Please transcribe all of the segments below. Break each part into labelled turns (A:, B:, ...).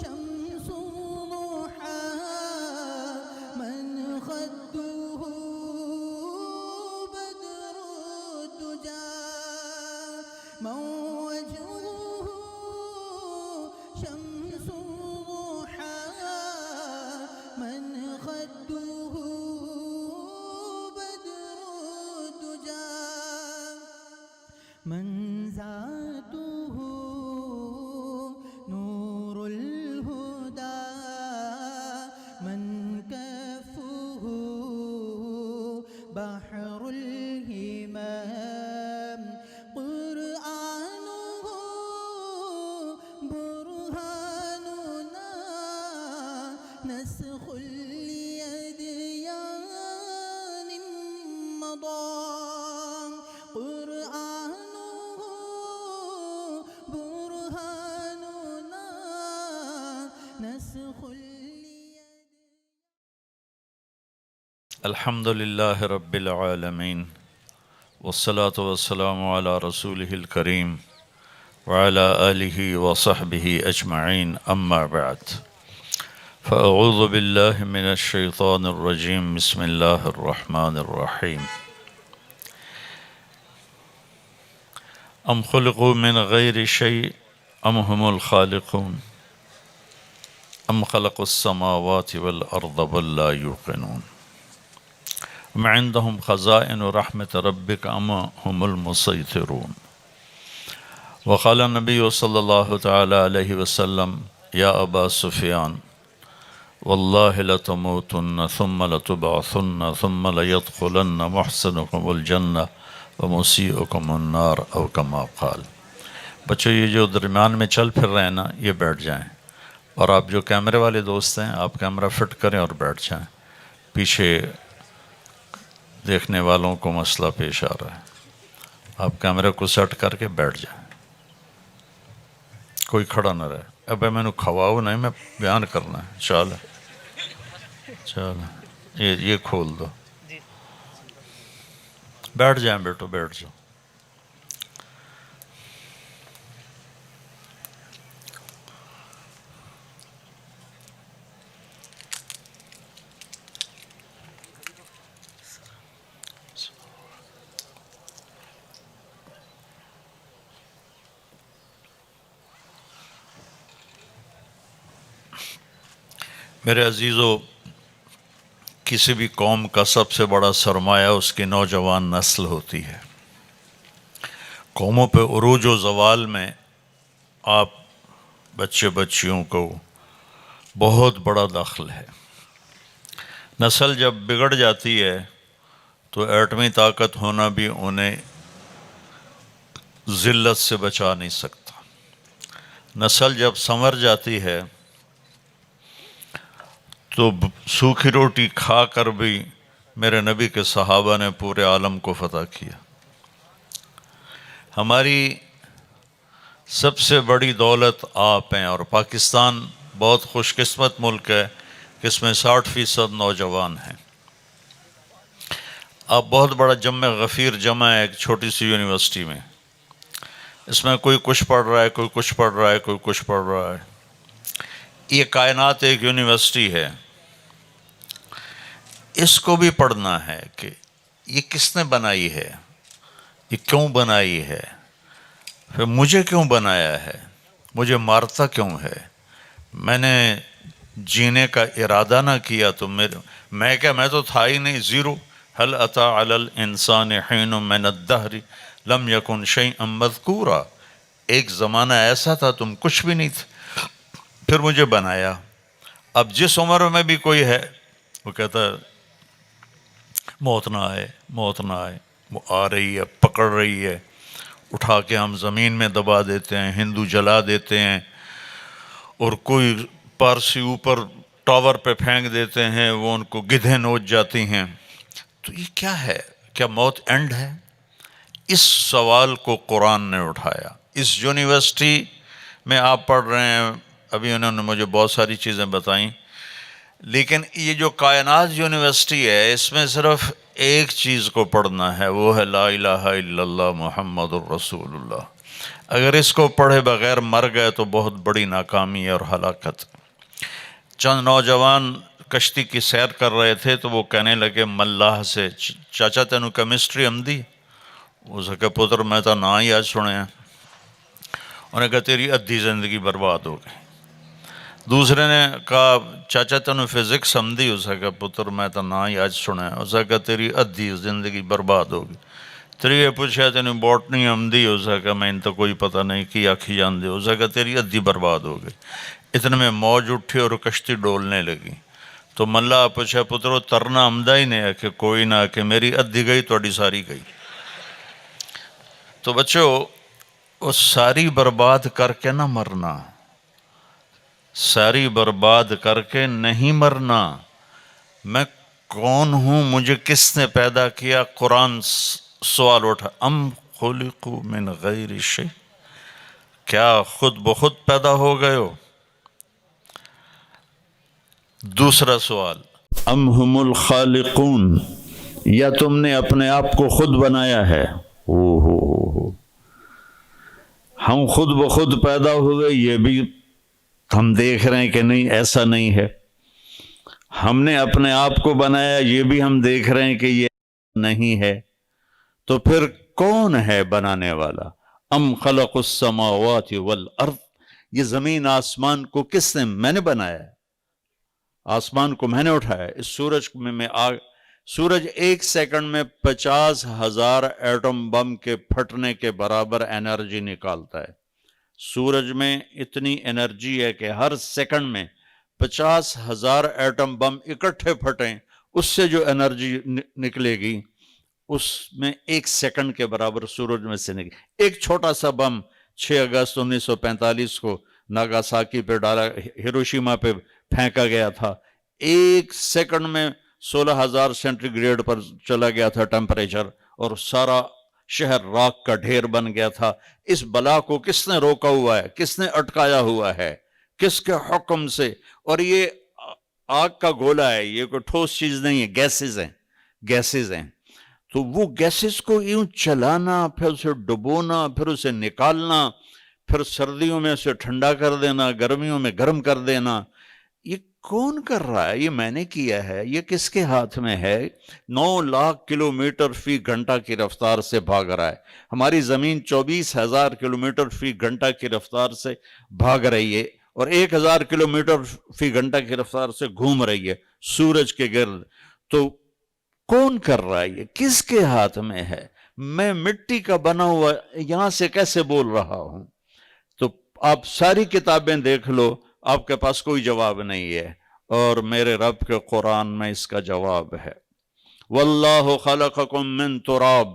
A: شمس ضحى من خده بدر الدجى من وجهه شمس ضحى من خده بدر الدجى من ذاته نور الهدى من كفه بحر الهمام قرآنه برهاننا نسخ اليديان مضى قرآنه برهاننا نسخ
B: الحمد لله رب العالمين والصلاة والسلام على رسوله الكريم وعلى آله وصحبه أجمعين أما بعد فأعوذ بالله من الشيطان الرجيم بسم الله الرحمن الرحيم أم خلقوا من غير شيء أم هم الخالقون أم خلقوا السماوات والأرض بل لا يوقنون أم عندهم خزائن رحمة ربك أم هم المسيطرون وقال النبي صلى الله تعالى عليه وسلم يا أبا سفيان والله لتموتن ثم لتبعثن ثم ليدخلن محسنكم الجنة ومسيئكم النار أو كما قال. بچوں یہ جو درمیان میں چل پھر رہے ہیں نا یہ بیٹھ جائیں، اور آپ جو کیمرے والے دوست ہیں آپ کیمرہ فٹ کریں اور بیٹھ جائیں. پیچھے دیکھنے والوں کو مسئلہ پیش آ رہا ہے، آپ کیمرے کو سیٹ کر کے بیٹھ جائیں، کوئی کھڑا نہ رہے. اب میں نے کھواؤ نہیں، میں بیان کرنا ہے. چل یہ کھول دو، بیٹھ جائیں بیٹو بیٹھ جاؤ. میرے عزیزو، کسی بھی قوم کا سب سے بڑا سرمایہ اس کی نوجوان نسل ہوتی ہے. قوموں پہ عروج و زوال میں آپ بچے بچیوں کو بہت بڑا دخل ہے. نسل جب بگڑ جاتی ہے تو ایٹمی طاقت ہونا بھی انہیں ذلت سے بچا نہیں سکتا. نسل جب سنور جاتی ہے تو سوکھی روٹی کھا کر بھی میرے نبی کے صحابہ نے پورے عالم کو فتح کیا. ہماری سب سے بڑی دولت آپ ہیں، اور پاکستان بہت خوش قسمت ملک ہے کہ اس میں 60% نوجوان ہیں. آپ بہت بڑا جمع غفیر جمع ہے ایک چھوٹی سی یونیورسٹی میں. اس میں کوئی کچھ پڑھ رہا ہے، کوئی کچھ پڑھ رہا ہے، کوئی کچھ پڑھ رہا ہے. یہ کائنات ایک یونیورسٹی ہے. اس کو بھی پڑھنا ہے کہ یہ کس نے بنائی ہے، یہ کیوں بنائی ہے، پھر مجھے کیوں بنایا ہے، مجھے مارتا کیوں ہے، میں نے جینے کا ارادہ نہ کیا تو میں تو تھا ہی نہیں، زیرو. هل اتى على الانسان حين من الدهر لم يكن شيئا مذكورا. ایک زمانہ ایسا تھا تم کچھ بھی نہیں تھے، پھر مجھے بنایا. اب جس عمر میں بھی کوئی ہے وہ کہتا ہے موت نہ آئے، موت نہ آئے. وہ آ رہی ہے، پکڑ رہی ہے، اٹھا کے ہم زمین میں دبا دیتے ہیں، ہندو جلا دیتے ہیں، اور کوئی پارسی اوپر ٹاور پہ پھینک دیتے ہیں، وہ ان کو گدھیں نوچ جاتی ہیں. تو یہ کیا ہے؟ کیا موت اینڈ ہے؟ اس سوال کو قرآن نے اٹھایا. اس یونیورسٹی میں آپ پڑھ رہے ہیں، ابھی انہوں نے مجھے بہت ساری چیزیں بتائیں. لیکن یہ جو کائنات یونیورسٹی ہے اس میں صرف ایک چیز کو پڑھنا ہے، وہ ہے لا الہ الا اللہ محمد الرسول اللہ۔ اگر اس کو پڑھے بغیر مر گئے تو بہت بڑی ناکامی اور ہلاکت۔ چند نوجوان کشتی کی سیر کر رہے تھے تو وہ کہنے لگے ملاح سے، چاچا تینوں کیمسٹری آمدی؟ اس کہ پتر میں تو نہ ہی آج سنے ہیں۔ انہوں نے کہا تیری ادھی زندگی برباد ہو گئی۔ دوسرے نے کہا چاچا تینوں فزکس آمدی؟ اس کہ پتر میں تو نہ ہی آج سنے ہیں۔ اس کہ تیری ادھی زندگی برباد ہو گئی۔ تریے پوچھا تینوں بوٹنی آمدی؟ اس کہ میں ان تو کوئی پتہ نہیں کی آکھی جان دے۔ اس کہ تیری ادھی برباد ہو گئی۔ اتنے میں موج اٹھی اور کشتی ڈولنے لگی تو ملا پوچھا پترو ترنا آمدہ ہی نہیں ہے؟ کہ کوئی نہ، کہ میری ادھی گئی توڑی ساری گئی۔ تو بچوں وہ ساری برباد کر کے نہ مرنا، ساری برباد کر کے نہیں مرنا۔ میں کون ہوں، مجھے کس نے پیدا کیا؟ قرآن سوال اٹھا ام خلقوا من غیر شیء، کیا خود بخود پیدا ہو گئے ہو؟ دوسرا سوال ام ہم الخالقون، یا تم نے اپنے آپ کو خود بنایا ہے؟ ہو ہم خود بخود پیدا ہوئے یہ بھی ہم دیکھ رہے ہیں کہ نہیں، ایسا نہیں ہے۔ ہم نے اپنے آپ کو بنایا یہ بھی ہم دیکھ رہے ہیں کہ یہ نہیں ہے، تو پھر کون ہے بنانے والا؟ ام خلق السماوات والارض، یہ زمین آسمان کو کس نے؟ میں نے بنایا ہے، آسمان کو میں نے اٹھایا ہے۔ اس سورج میں سورج ایک سیکنڈ میں 50,000 ایٹم بم کے پھٹنے کے برابر انرجی نکالتا ہے۔ سورج میں اتنی انرجی ہے کہ ہر سیکنڈ میں 50,000 ایٹم بم اکٹھے پھٹیں، اس سے جو انرجی نکلے گی اس میں ایک سیکنڈ کے برابر سورج میں سے نکلے۔ ایک چھوٹا سا بم 6 اگست 1945 کو ناگاساکی پہ ڈالا، ہیروشیما پہ پھینکا گیا تھا، ایک سیکنڈ میں 16,000 سینٹی گریڈ پر چلا گیا تھا ٹیمپریچر، اور سارا شہر راک کا ڈھیر بن گیا تھا۔ اس بلا کو کس نے روکا ہوا ہے؟ کس نے اٹکایا ہوا ہے؟ کس کے حکم سے؟ اور یہ آگ کا گولا ہے، یہ کوئی ٹھوس چیز نہیں ہے، گیسز ہیں۔ تو وہ گیسز کو یوں چلانا، پھر اسے ڈبونا، پھر اسے نکالنا، پھر سردیوں میں اسے ٹھنڈا کر دینا، گرمیوں میں گرم کر دینا، یہ کون کر رہا ہے؟ یہ میں نے کیا ہے؟ یہ کس کے ہاتھ میں ہے؟ 9 لاکھ کلومیٹر فی گھنٹہ کی رفتار سے بھاگ رہا ہے۔ ہماری زمین 24,000 کلومیٹر فی گھنٹہ کی رفتار سے بھاگ رہی ہے، اور 1,000 کلومیٹر فی گھنٹہ کی رفتار سے گھوم رہی ہے سورج کے گرد۔ تو کون کر رہا ہے؟ یہ کس کے ہاتھ میں ہے؟ میں مٹی کا بنا ہوا یہاں سے کیسے بول رہا ہوں؟ تو آپ ساری کتابیں دیکھ لو، آپ کے پاس کوئی جواب نہیں ہے، اور میرے رب کے قرآن میں اس کا جواب ہے۔ واللہ خلقکم من تراب،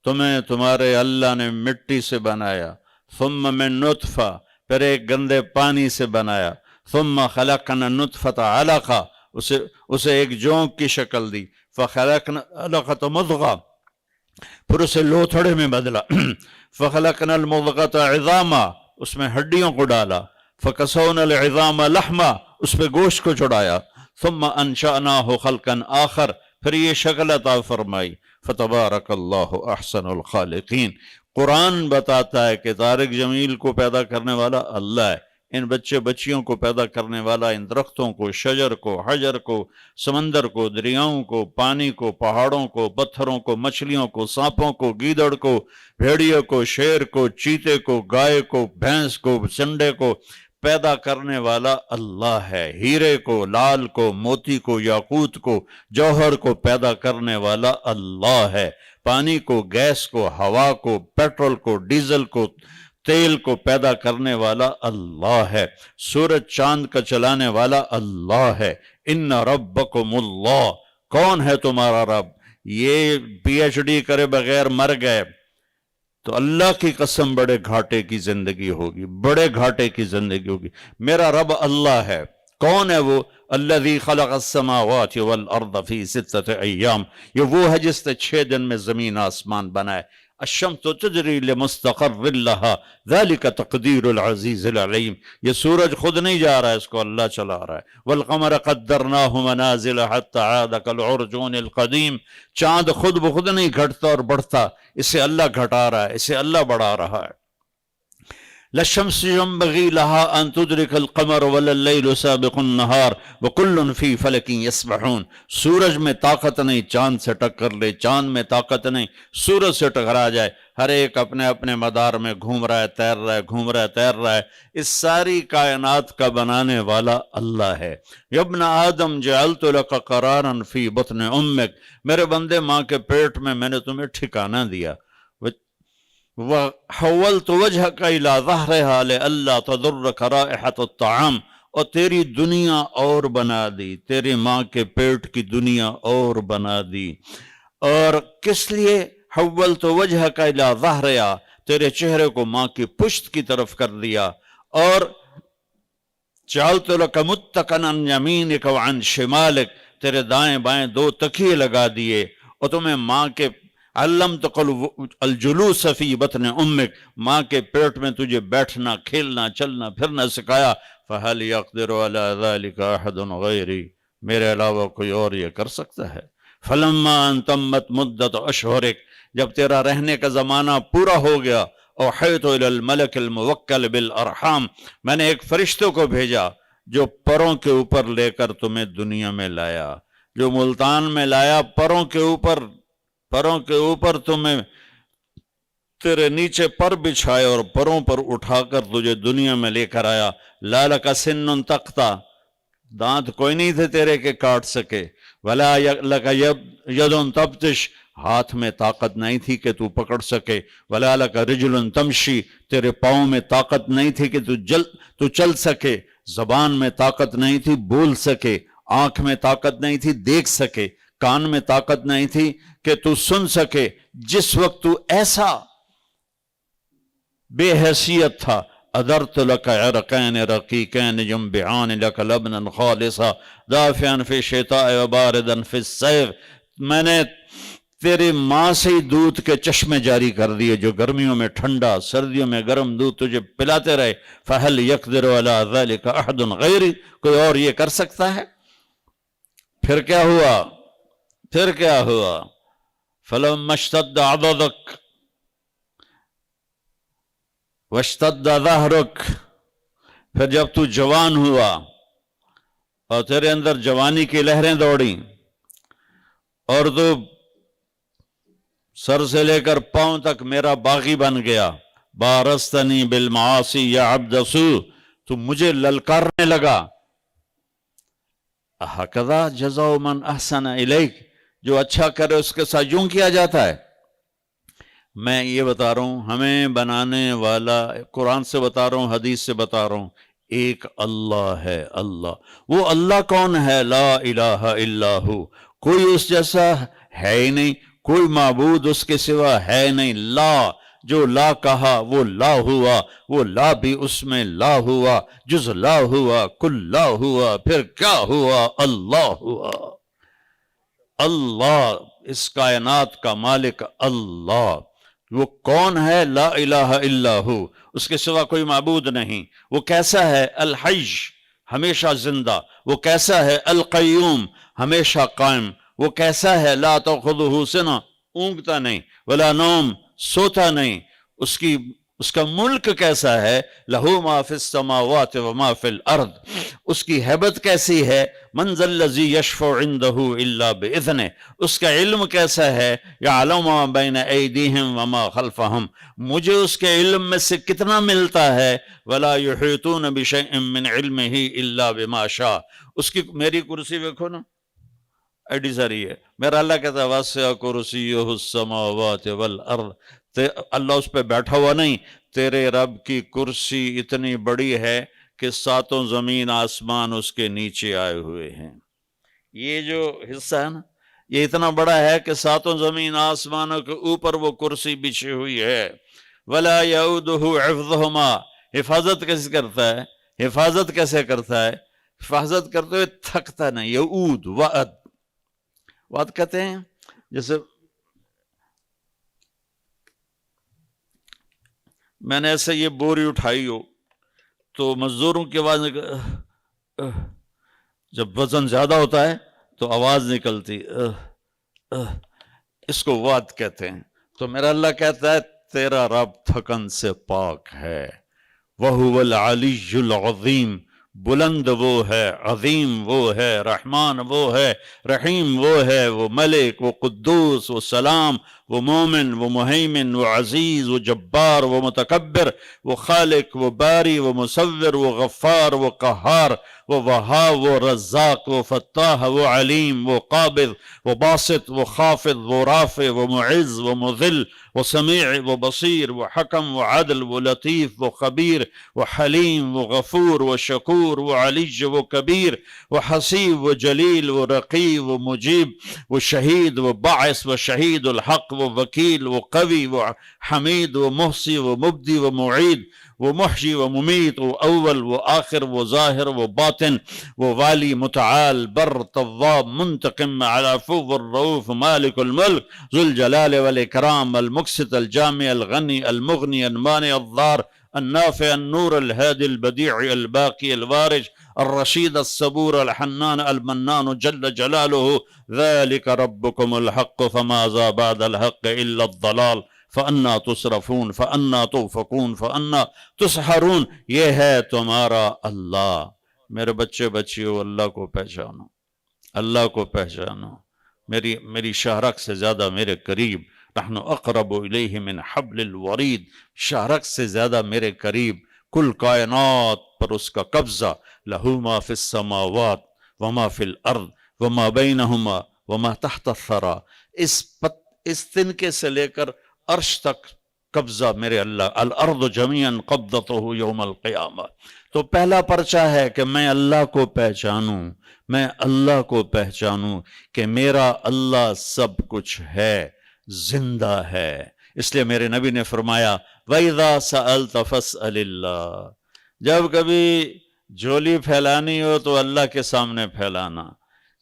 B: تمہیں تمہارے اللہ نے مٹی سے بنایا، ثم من نطفہ، پھر ایک گندے پانی سے بنایا، ثم خلقنا نطفۃ علقہ، اسے ایک جونک کی شکل دی، فخلقنا علقۃ مضغہ، پھر اسے لوتھڑے میں بدلا، فخلقنا المضغۃ عظاما، اس میں ہڈیوں کو ڈالا، فکسونا العظام لحما، اس پہ گوشت کو چڑھایا، ثم انشأناہ خلقا آخر، پھر یہ شکل عطا فرمائی، فتبارک اللہ احسن الخالقین۔ قرآن بتاتا ہے کہ طارق جمیل کو پیدا کرنے والا اللہ ہے، ان بچے بچیوں کو پیدا کرنے والا ان درختوں کو، شجر کو، حجر کو، سمندر کو، دریاؤں کو، پانی کو، پہاڑوں کو، پتھروں کو، مچھلیوں کو، سانپوں کو، گیدڑ کو، بھیڑیے کو، شیر کو، چیتے کو، گائے کو، بھینس کو، چنڈے کو پیدا کرنے والا اللہ ہے۔ ہیرے کو، لال کو، موتی کو، یاقوت کو، جوہر کو پیدا کرنے والا اللہ ہے۔ پانی کو، گیس کو، ہوا کو، پیٹرول کو، ڈیزل کو، تیل کو پیدا کرنے والا اللہ ہے۔ سورج چاند کا چلانے والا اللہ ہے۔ ان ربکم اللہ، کون ہے تمہارا رب؟ یہ پی ایچ ڈی کرے بغیر مر گئے تو اللہ کی قسم بڑے گھاٹے کی زندگی ہوگی، بڑے گھاٹے کی زندگی ہوگی۔ میرا رب اللہ ہے۔ کون ہے وہ؟ الذی خلق السماوات والارض فی 6 ایام، یہ وہ ہے جس نے 6 دن میں زمین آسمان بنائے۔
C: الشمس تجری لمستقر لہا ذالک تقدیر العزیز العلیم. یہ سورج خود نہیں جا رہا ہے، اس کو اللہ چلا رہا ہے. والقمر قدرناہ منازل حتی عاد کالعرجون القدیم. چاند خود بخود نہیں گھٹتا اور بڑھتا، اسے اللہ گھٹا رہا ہے، اسے اللہ بڑھا رہا ہے. للشمس ينبغي لها أن تدرك القمر ولا الليل سابق النهار وكل في فلك يسبحون. سورج میں طاقت نہیں چاند سے ٹکر لے، چاند میں طاقت نہیں سورج سے ٹکرا جائے. ہر ایک اپنے اپنے مدار میں گھوم رہا ہے، تیر رہا ہے، گھوم رہا ہے، تیر رہا ہے. اس ساری کائنات کا بنانے والا اللہ ہے. یا ابن آدم جعلت لك قرارا في بطن امك. میرے بندے، ماں کے پیٹ میں میں نے تمہیں ٹھکانہ دیا. وَحَوَّلْتُ وَجْهَكَ إِلَىٰ ظَهْرِهَا لِأَلَّا تَضُرَّكَ رَائِحَةُ الطَّعَامِ. اور تیری دنیا اور بنا دی، تیری ماں کے پیٹ کی دنیا اور بنا دی. اور کس لیے؟ حَوَّلْتُ وَجْهَكَ إِلَىٰ ظَهْرِهَا، تیرے چہرے کو ماں کی پشت کی طرف کر دیا. اور جَعَلْتُ لَكَ مُتَّكَئًا عَنْ يَمِينِكَ وَعَنْ شِمَالِكَ، تیرے دائیں بائیں دو تکیے لگا دیے. اور تمہیں ماں کے علمت الجلوس فی بطن امک، ماں کے پیٹ میں تجھے بیٹھنا، کھیلنا، چلنا پھرنا سکھایا. فہل یقدر علی ذلک احد غیری، میرے علاوہ کوئی اور یہ کر سکتا ہے؟ فلما ان تمت مدت اشہرک، جب تیرا رہنے کا زمانہ پورا ہو گیا. اوحیت الی الملک الموکل بالارحام، میں نے ایک فرشتے کو بھیجا جو پروں کے اوپر لے کر تمہیں دنیا میں لایا، جو ملتان میں لایا. پروں کے اوپر تمہیں تیرے نیچے پر بچھائے اور پروں پر اٹھا کر تجھے دنیا میں لے کر آیا. لَالَكَ سِنٌ تَقْطَع، دانت کوئی نہیں تھے تیرے کے کاٹ سکے. وَلَا لَكَ يَدٌ تَبْطِشْ، ہاتھ میں طاقت نہیں تھی کہ تو پکڑ سکے. وَلَا لَكَ رِجْلٌ تَمْشِي، تیرے پاؤں میں طاقت نہیں تھی کہ تو چل سکے. زبان میں طاقت نہیں تھی بول سکے، آنکھ میں طاقت نہیں تھی دیکھ سکے، کان میں طاقت نہیں تھی کہ تو سن سکے. جس وقت تو ایسا بے حیثیت تھا، ادرت لك عرقین رقیقین ينبعان لك لبنا خالصا دافعا في الشتاء وباردا في الصيف، میں نے تیری ماں سے ہی دودھ کے چشمے جاری کر دیے جو گرمیوں میں ٹھنڈا، سردیوں میں گرم دودھ تجھے پلاتے رہے. فهل يقدر على ذلك احد غیری، کوئی اور یہ کر سکتا ہے؟ پھر کیا ہوا؟ فلما اشتد عضدك واشتد ظهرك، پھر جب تو جوان ہوا اور تیرے اندر جوانی کی لہریں دوڑیں اور تو سر سے لے کر پاؤں تک میرا باغی بن گیا. بارستنی بالمعاصی یا عبد سو، تو مجھے للکارنے لگا. ہکذا جزاء من احسن الیک، جو اچھا کرے اس کے ساتھ یوں کیا جاتا ہے. میں یہ بتا رہا ہوں، ہمیں بنانے والا قرآن سے بتا رہا ہوں، حدیث سے بتا رہا ہوں، ایک اللہ ہے. اللہ، وہ اللہ کون ہے؟ لا الہ الا ہو، کوئی اس جیسا ہے ہی نہیں، کوئی معبود اس کے سوا ہے نہیں. لا، جو لا کہا وہ لا ہوا، وہ لا بھی اس میں لا ہوا، جز لا ہوا، کل لا ہوا، پھر کیا ہوا؟ اللہ ہوا. اللہ، اس کائنات کا مالک اللہ. وہ کون ہے؟ لا الہ الا ہو، اس کے سوا کوئی معبود نہیں. وہ کیسا ہے؟ الحی، ہمیشہ زندہ. وہ کیسا ہے؟ القیوم، ہمیشہ قائم. وہ کیسا ہے؟ لا تأخذہ سنہ، اونگتا نہیں، ولا نوم، سوتا نہیں. اس کا ملک کیسا ہے؟ لہو ما فی السماوات وما فی الارض. اس کی ہیبت کیسی ہے؟ من ذا الذی یشفع عندہ الا باذنہ. اس کا علم کیسا ہے؟ یعلم ما بین ایدیہم وما خلفہم. مجھے اس کے علم میں سے کتنا ملتا ہے؟ ولا یحیطون بشیء من علمہ الا بما شاء. اس کی میری کرسی دیکھو نا، ایڈی ساری ہے. میرا اللہ کہتا ہے واسع کرسیہ السماوات والارض. اللہ اس پہ بیٹھا ہوا نہیں، تیرے رب کی کرسی اتنی بڑی ہے کہ ساتوں زمین آسمان اس کے نیچے آئے ہوئے ہیں. یہ جو حصہ ہے نا، یہ اتنا بڑا ہے کہ ساتوں زمین آسمانوں کے اوپر وہ کرسی بچھی ہوئی ہے. ولا یعودہ حفظہما، حفاظت کیسے کرتا ہے؟ حفاظت کیسے کرتا ہے؟ حفاظت کرتے ہوئے تھکتا نہیں. یعود، وعد کہتے ہیں، جیسے میں نے ایسے یہ بوری اٹھائی ہو تو مزدوروں کی آواز جب وزن زیادہ ہوتا ہے تو آواز نکلتی اس کو واد کہتے ہیں. تو میرا اللہ کہتا ہے تیرا رب تھکن سے پاک ہے. وَهُوَ الْعَلِيُّ الْعَظِيمُ، بلند وہ ہے، عظیم وہ ہے، رحمان وہ ہے، رحیم وہ ہے، وہ ملک، وہ قدوس، وہ سلام، وہ مومن، وہ مہیمن، وہ عزیز، وہ جبار، وہ متکبر، وہ خالق، وہ باری، وہ مصور، وہ غفار، وہ قہار، وہ وہاب، وہ رزاق، وہ فتاح، وہ علیم، وہ قابض، وہ باسط، وہ خافض، وہ رافع، وہ معز، وہ مذل، وہ سمیع، وہ بصیر، وہ حکم، وہ عدل، وہ لطیف، وہ خبیر، وہ حلیم، وہ غفور، وہ شکور، وہ علی، وہ کبیر، وہ حسیب، وہ جلیل، وہ رقیب، وہ مجیب، وہ شہید، وہ باعث، وہ شہید الحق، وہ وکیل، وہ قوی، وہ حمید، وہ محصی، وہ مبدی، وہ معید، وہ محشی، وہ ممیت، وہ اول، وہ آخر، وہ ظاہر، وہ باطن، وہ والی، متعال، بر، تواب، منتقم، العفو، الرؤوف، مالک الملک، ذو الجلال والاکرام، المقسط، الجامع، الغنی، المغنی، المانع، الضار، النافع، النور، الهادي، البديع، الباقي، الوارث، الرشيد، الصبور، الحنان، المنان، جل جلاله. ذلك ربكم الحق فماذا بعد الحق إلا الضلال فأنا تصرفون فأنا توفقون فأنا تسحرون. یہ ہے تمہارا اللہ. میرے بچے بچیوں، اللہ کو پہچانو، اللہ کو پہچانو. میری شہرک سے زیادہ میرے قریب. نحن اقرب الیہ من حبل الورید. شہرک سے زیادہ میرے قریب. کل کائنات پر اس کا قبضہ. لہو ما فی السماوات وما فی الارض وما بینہما وما تحت الثری. اس تنکے سے لے کر عرش تک قبضہ میرے اللہ. الارض جمیعا قبضتہ یوم القیامہ. تو پہلا پرچہ ہے کہ میں اللہ کو پہچانوں، میں اللہ کو پہچانوں کہ میرا اللہ سب کچھ ہے، زندہ ہے. اس لیے میرے نبی نے فرمایا وَإِذَا سَأَلْتَ فَاسْأَلِ اللَّهِ. جب کبھی جھولی پھیلانی ہو تو اللہ کے سامنے پھیلانا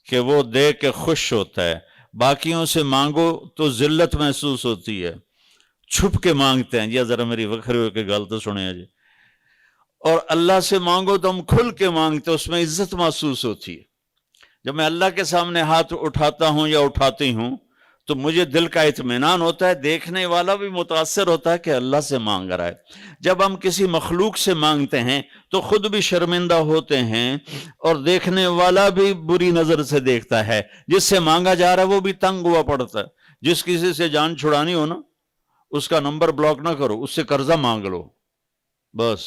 C: کہ وہ دے کے خوش ہوتا ہے. باقیوں سے مانگو تو ذلت محسوس ہوتی ہے، چھپ کے مانگتے ہیں. یہ ذرا میری وکھرے ہو کے گل تو سنیں جی. اور اللہ سے مانگو تو ہم کھل کے مانگتے، اس میں عزت محسوس ہوتی ہے. جب میں اللہ کے سامنے ہاتھ اٹھاتا ہوں یا اٹھاتی ہوں تو مجھے دل کا اطمینان ہوتا ہے، دیکھنے والا بھی متاثر ہوتا ہے کہ اللہ سے مانگ رہا ہے. جب ہم کسی مخلوق سے مانگتے ہیں تو خود بھی شرمندہ ہوتے ہیں اور دیکھنے والا بھی بری نظر سے دیکھتا ہے. جس سے مانگا جا رہا ہے وہ بھی تنگ ہوا پڑتا ہے. جس کسی سے جان چھڑانی ہو نا، اس کا نمبر بلاک نہ کرو، اس سے قرضہ مانگ لو، بس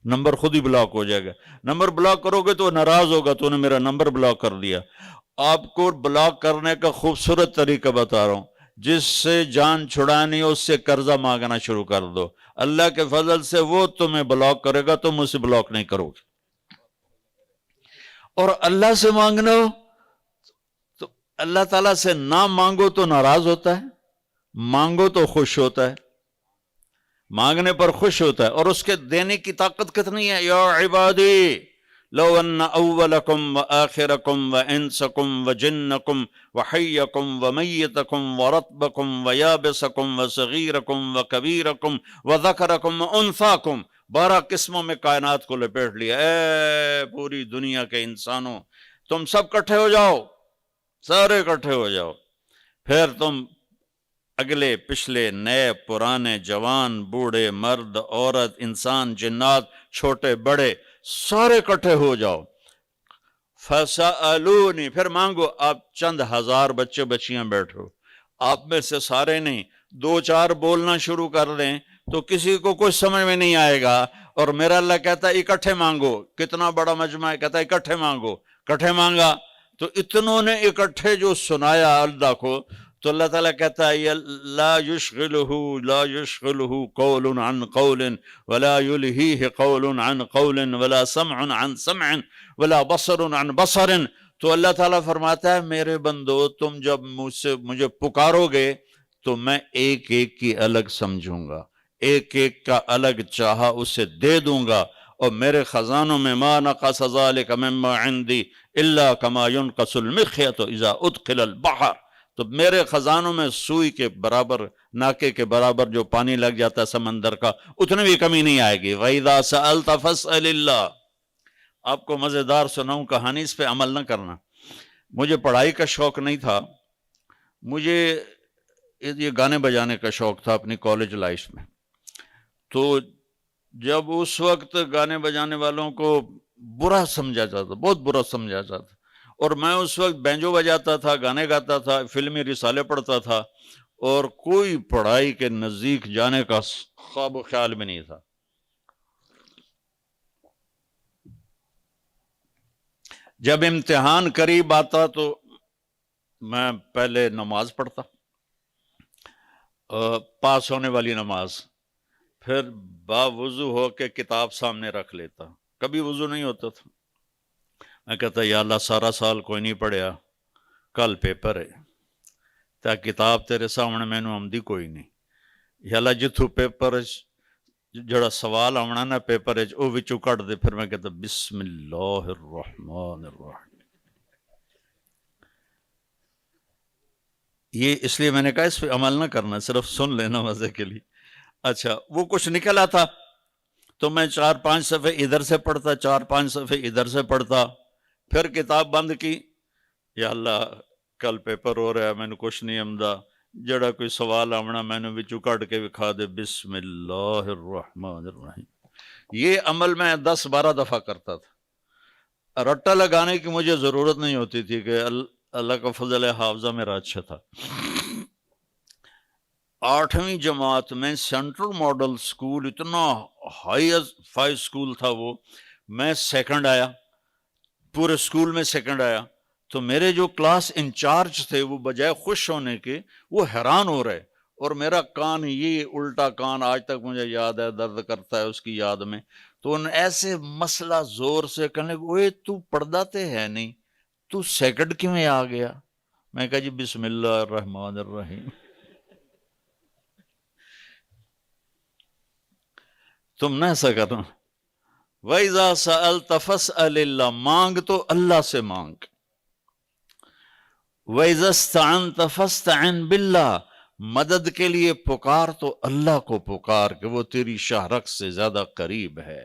C: نمبر خود ہی بلاک ہو جائے گا. نمبر بلاک کرو گے تو ناراض ہوگا، تو نے میرا نمبر بلاک کر دیا. آپ کو بلاک کرنے کا خوبصورت طریقہ بتا رہا ہوں. جس سے جان چھڑانی ہو اس سے قرضہ مانگنا شروع کر دو. اللہ کے فضل سے وہ تمہیں بلاک کرے گا، تم اسے بلاک نہیں کرو گے. اور اللہ سے مانگنا ہو تو اللہ تعالیٰ سے نہ مانگو تو ناراض ہوتا ہے، مانگو تو خوش ہوتا ہے. مانگنے پر خوش ہوتا ہے. اور اس کے دینے کی طاقت کتنی ہے. یا عبادی لو ان اولکم وآخرکم وانسکم وجنکم وحیکم ومیتکم ورطبکم ویابسکم وصغیرکم وکبیرکم وذکرکم وانثاکم. 12 قسموں میں کائنات کو لپیٹ لیا. اے پوری دنیا کے انسانوں، تم سب کٹھے ہو جاؤ، سارے کٹھے ہو جاؤ. پھر تم اگلے پچھلے، نئے پرانے، جوان بوڑھے، مرد عورت، انسان جنات، چھوٹے بڑے، سارے کٹھے ہو جاؤ. فَسَأَلُونِ، پھر مانگو. آپ چند ہزار بچے بچیاں بیٹھو، آپ میں سے سارے نہیں، 2-4 بولنا شروع کر دیں تو کسی کو کچھ سمجھ میں نہیں آئے گا. اور میرا اللہ کہتا ہے اکٹھے مانگو. کتنا بڑا مجمع ہے، کہتا ہے اکٹھے مانگو. کٹھے مانگا تو اتنوں نے اکٹھے جو سنایا اللہ کو، تو اللہ تعالیٰ کہتا ہے لا يشغلہ قول عن قول ولا یلہیہ قول عن قول ولا سمع عن سمع ولا بصر عن بصر. تو اللہ تعالیٰ فرماتا ہے میرے بندو، تم جب مجھے پکارو گے تو میں ایک ایک کی الگ سمجھوں گا، ایک ایک کا الگ چاہا اسے دے دوں گا. اور میرے خزانوں میں ما نقص ذلک مما عندی الا کما ينقص المخیط اذا ادخل البحر. تو میرے خزانوں میں سوئی کے برابر ناکے کے برابر جو پانی لگ جاتا ہے سمندر کا، اتنی بھی کمی نہیں آئے گی۔ وَإِذَا سَأَلْتَ فَاسْأَلِ اللَّهِ۔ آپ کو مزیدار سناؤں کہانی، اس پہ عمل نہ کرنا۔ مجھے پڑھائی کا شوق نہیں تھا، مجھے یہ گانے بجانے کا شوق تھا اپنی کالج لائف میں۔ تو جب اس وقت گانے بجانے والوں کو برا سمجھا جاتا، بہت برا سمجھا جاتا، اور میں اس وقت بینجو بجاتا تھا، گانے گاتا تھا، فلمی رسالے پڑھتا تھا، اور کوئی پڑھائی کے نزدیک جانے کا خواب و خیال بھی نہیں تھا۔ جب امتحان قریب آتا تو میں پہلے نماز پڑھتا، پاس ہونے والی نماز، پھر باوضو ہو کے کتاب سامنے رکھ لیتا، کبھی وضو نہیں ہوتا تھا۔ میں کہتا یا اللہ سارا سال کوئی نہیں پڑھیا، کل پیپر ہے، تا کتاب تیرے سامنے مینوں آمدی کوئی نہیں، یا اللہ جتھوں پیپر جڑا سوال آنا نا پیپر او وچوں کٹ دے۔ پھر میں کہتا بسم اللہ الرحمن الرحیم۔ یہ اس لیے میں نے کہا اس پہ عمل نہ کرنا، صرف سن لینا مزے کے لیے۔ اچھا وہ کچھ نکل آتا تو میں 4-5 صفحے ادھر سے پڑھتا، 4-5 صفحے ادھر سے پڑھتا، پھر کتاب بند کی، یا اللہ کل پیپر ہو رہا ہے، میں نے کچھ نہیں آمدا، جڑا کوئی سوال آمنا میں نے وچوں کٹ کے وکھا دے، بسم اللہ الرحمن الرحیم۔ یہ عمل میں 10-12 دفعہ کرتا تھا۔ رٹا لگانے کی مجھے ضرورت نہیں ہوتی تھی کہ اللہ کا فضل ہے حافظہ میرا اچھا تھا۔ 8ویں جماعت میں سینٹرل ماڈل سکول، اتنا ہائی فائی سکول تھا وہ، میں سیکنڈ آیا، پورے سکول میں سیکنڈ آیا۔ تو میرے جو کلاس انچارج تھے وہ بجائے خوش ہونے کے وہ حیران ہو رہے، اور میرا کان، یہ الٹا کان آج تک مجھے یاد ہے، درد کرتا ہے اس کی یاد میں۔ تو ان ایسے مسئلہ زور سے کہنے لگے، اوے تو پڑھدا تے ہے نہیں، تو سیکنڈ کیوں آ گیا؟ میں کہا جی بسم اللہ الرحمن الرحیم۔ تم نہ ایسا کرنا۔ وَإِذَا سَأَلْتَ فَاسْأَلِ اللَّهِ، مانگ تو اللہ سے مانگ۔ وَإِذَا اسْتَعَنْتَ فَاسْتَعِنْ بِاللَّهِ، مدد کے لیے پکار تو اللہ کو پکار، کہ وہ تیری شاہرگ سے زیادہ قریب ہے،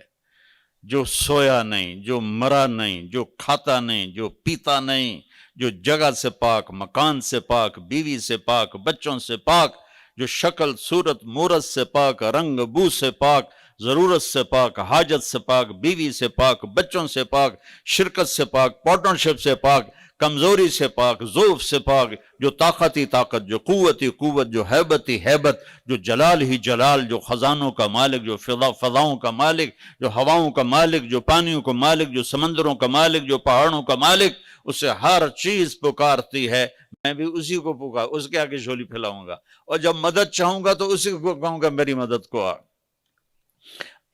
C: جو سویا نہیں، جو مرا نہیں، جو کھاتا نہیں، جو پیتا نہیں، جو جگہ سے پاک، مکان سے پاک، بیوی سے پاک، بچوں سے پاک، جو شکل صورت مورت سے پاک، رنگ بو سے پاک، ضرورت سے پاک، حاجت سے پاک، بیوی سے پاک، بچوں سے پاک، شرکت سے پاک، پارٹنرشپ سے پاک، کمزوری سے پاک، ضعف سے پاک، جو طاقت ہی طاقت، جو قوت ہی قوت، جو ہیبت ہی ہیبت، جو جلال ہی جلال، جو خزانوں کا مالک، جو فضاؤں کا مالک، جو ہواؤں کا مالک، جو پانیوں کا مالک، جو سمندروں کا مالک، جو پہاڑوں کا مالک، اسے ہر چیز پکارتی ہے، میں بھی اسی کو پکار، اس کے آگے جھولی پھیلاؤں گا، اور جب مدد چاہوں گا تو اسی کو کہوں گا میری مدد کو آ۔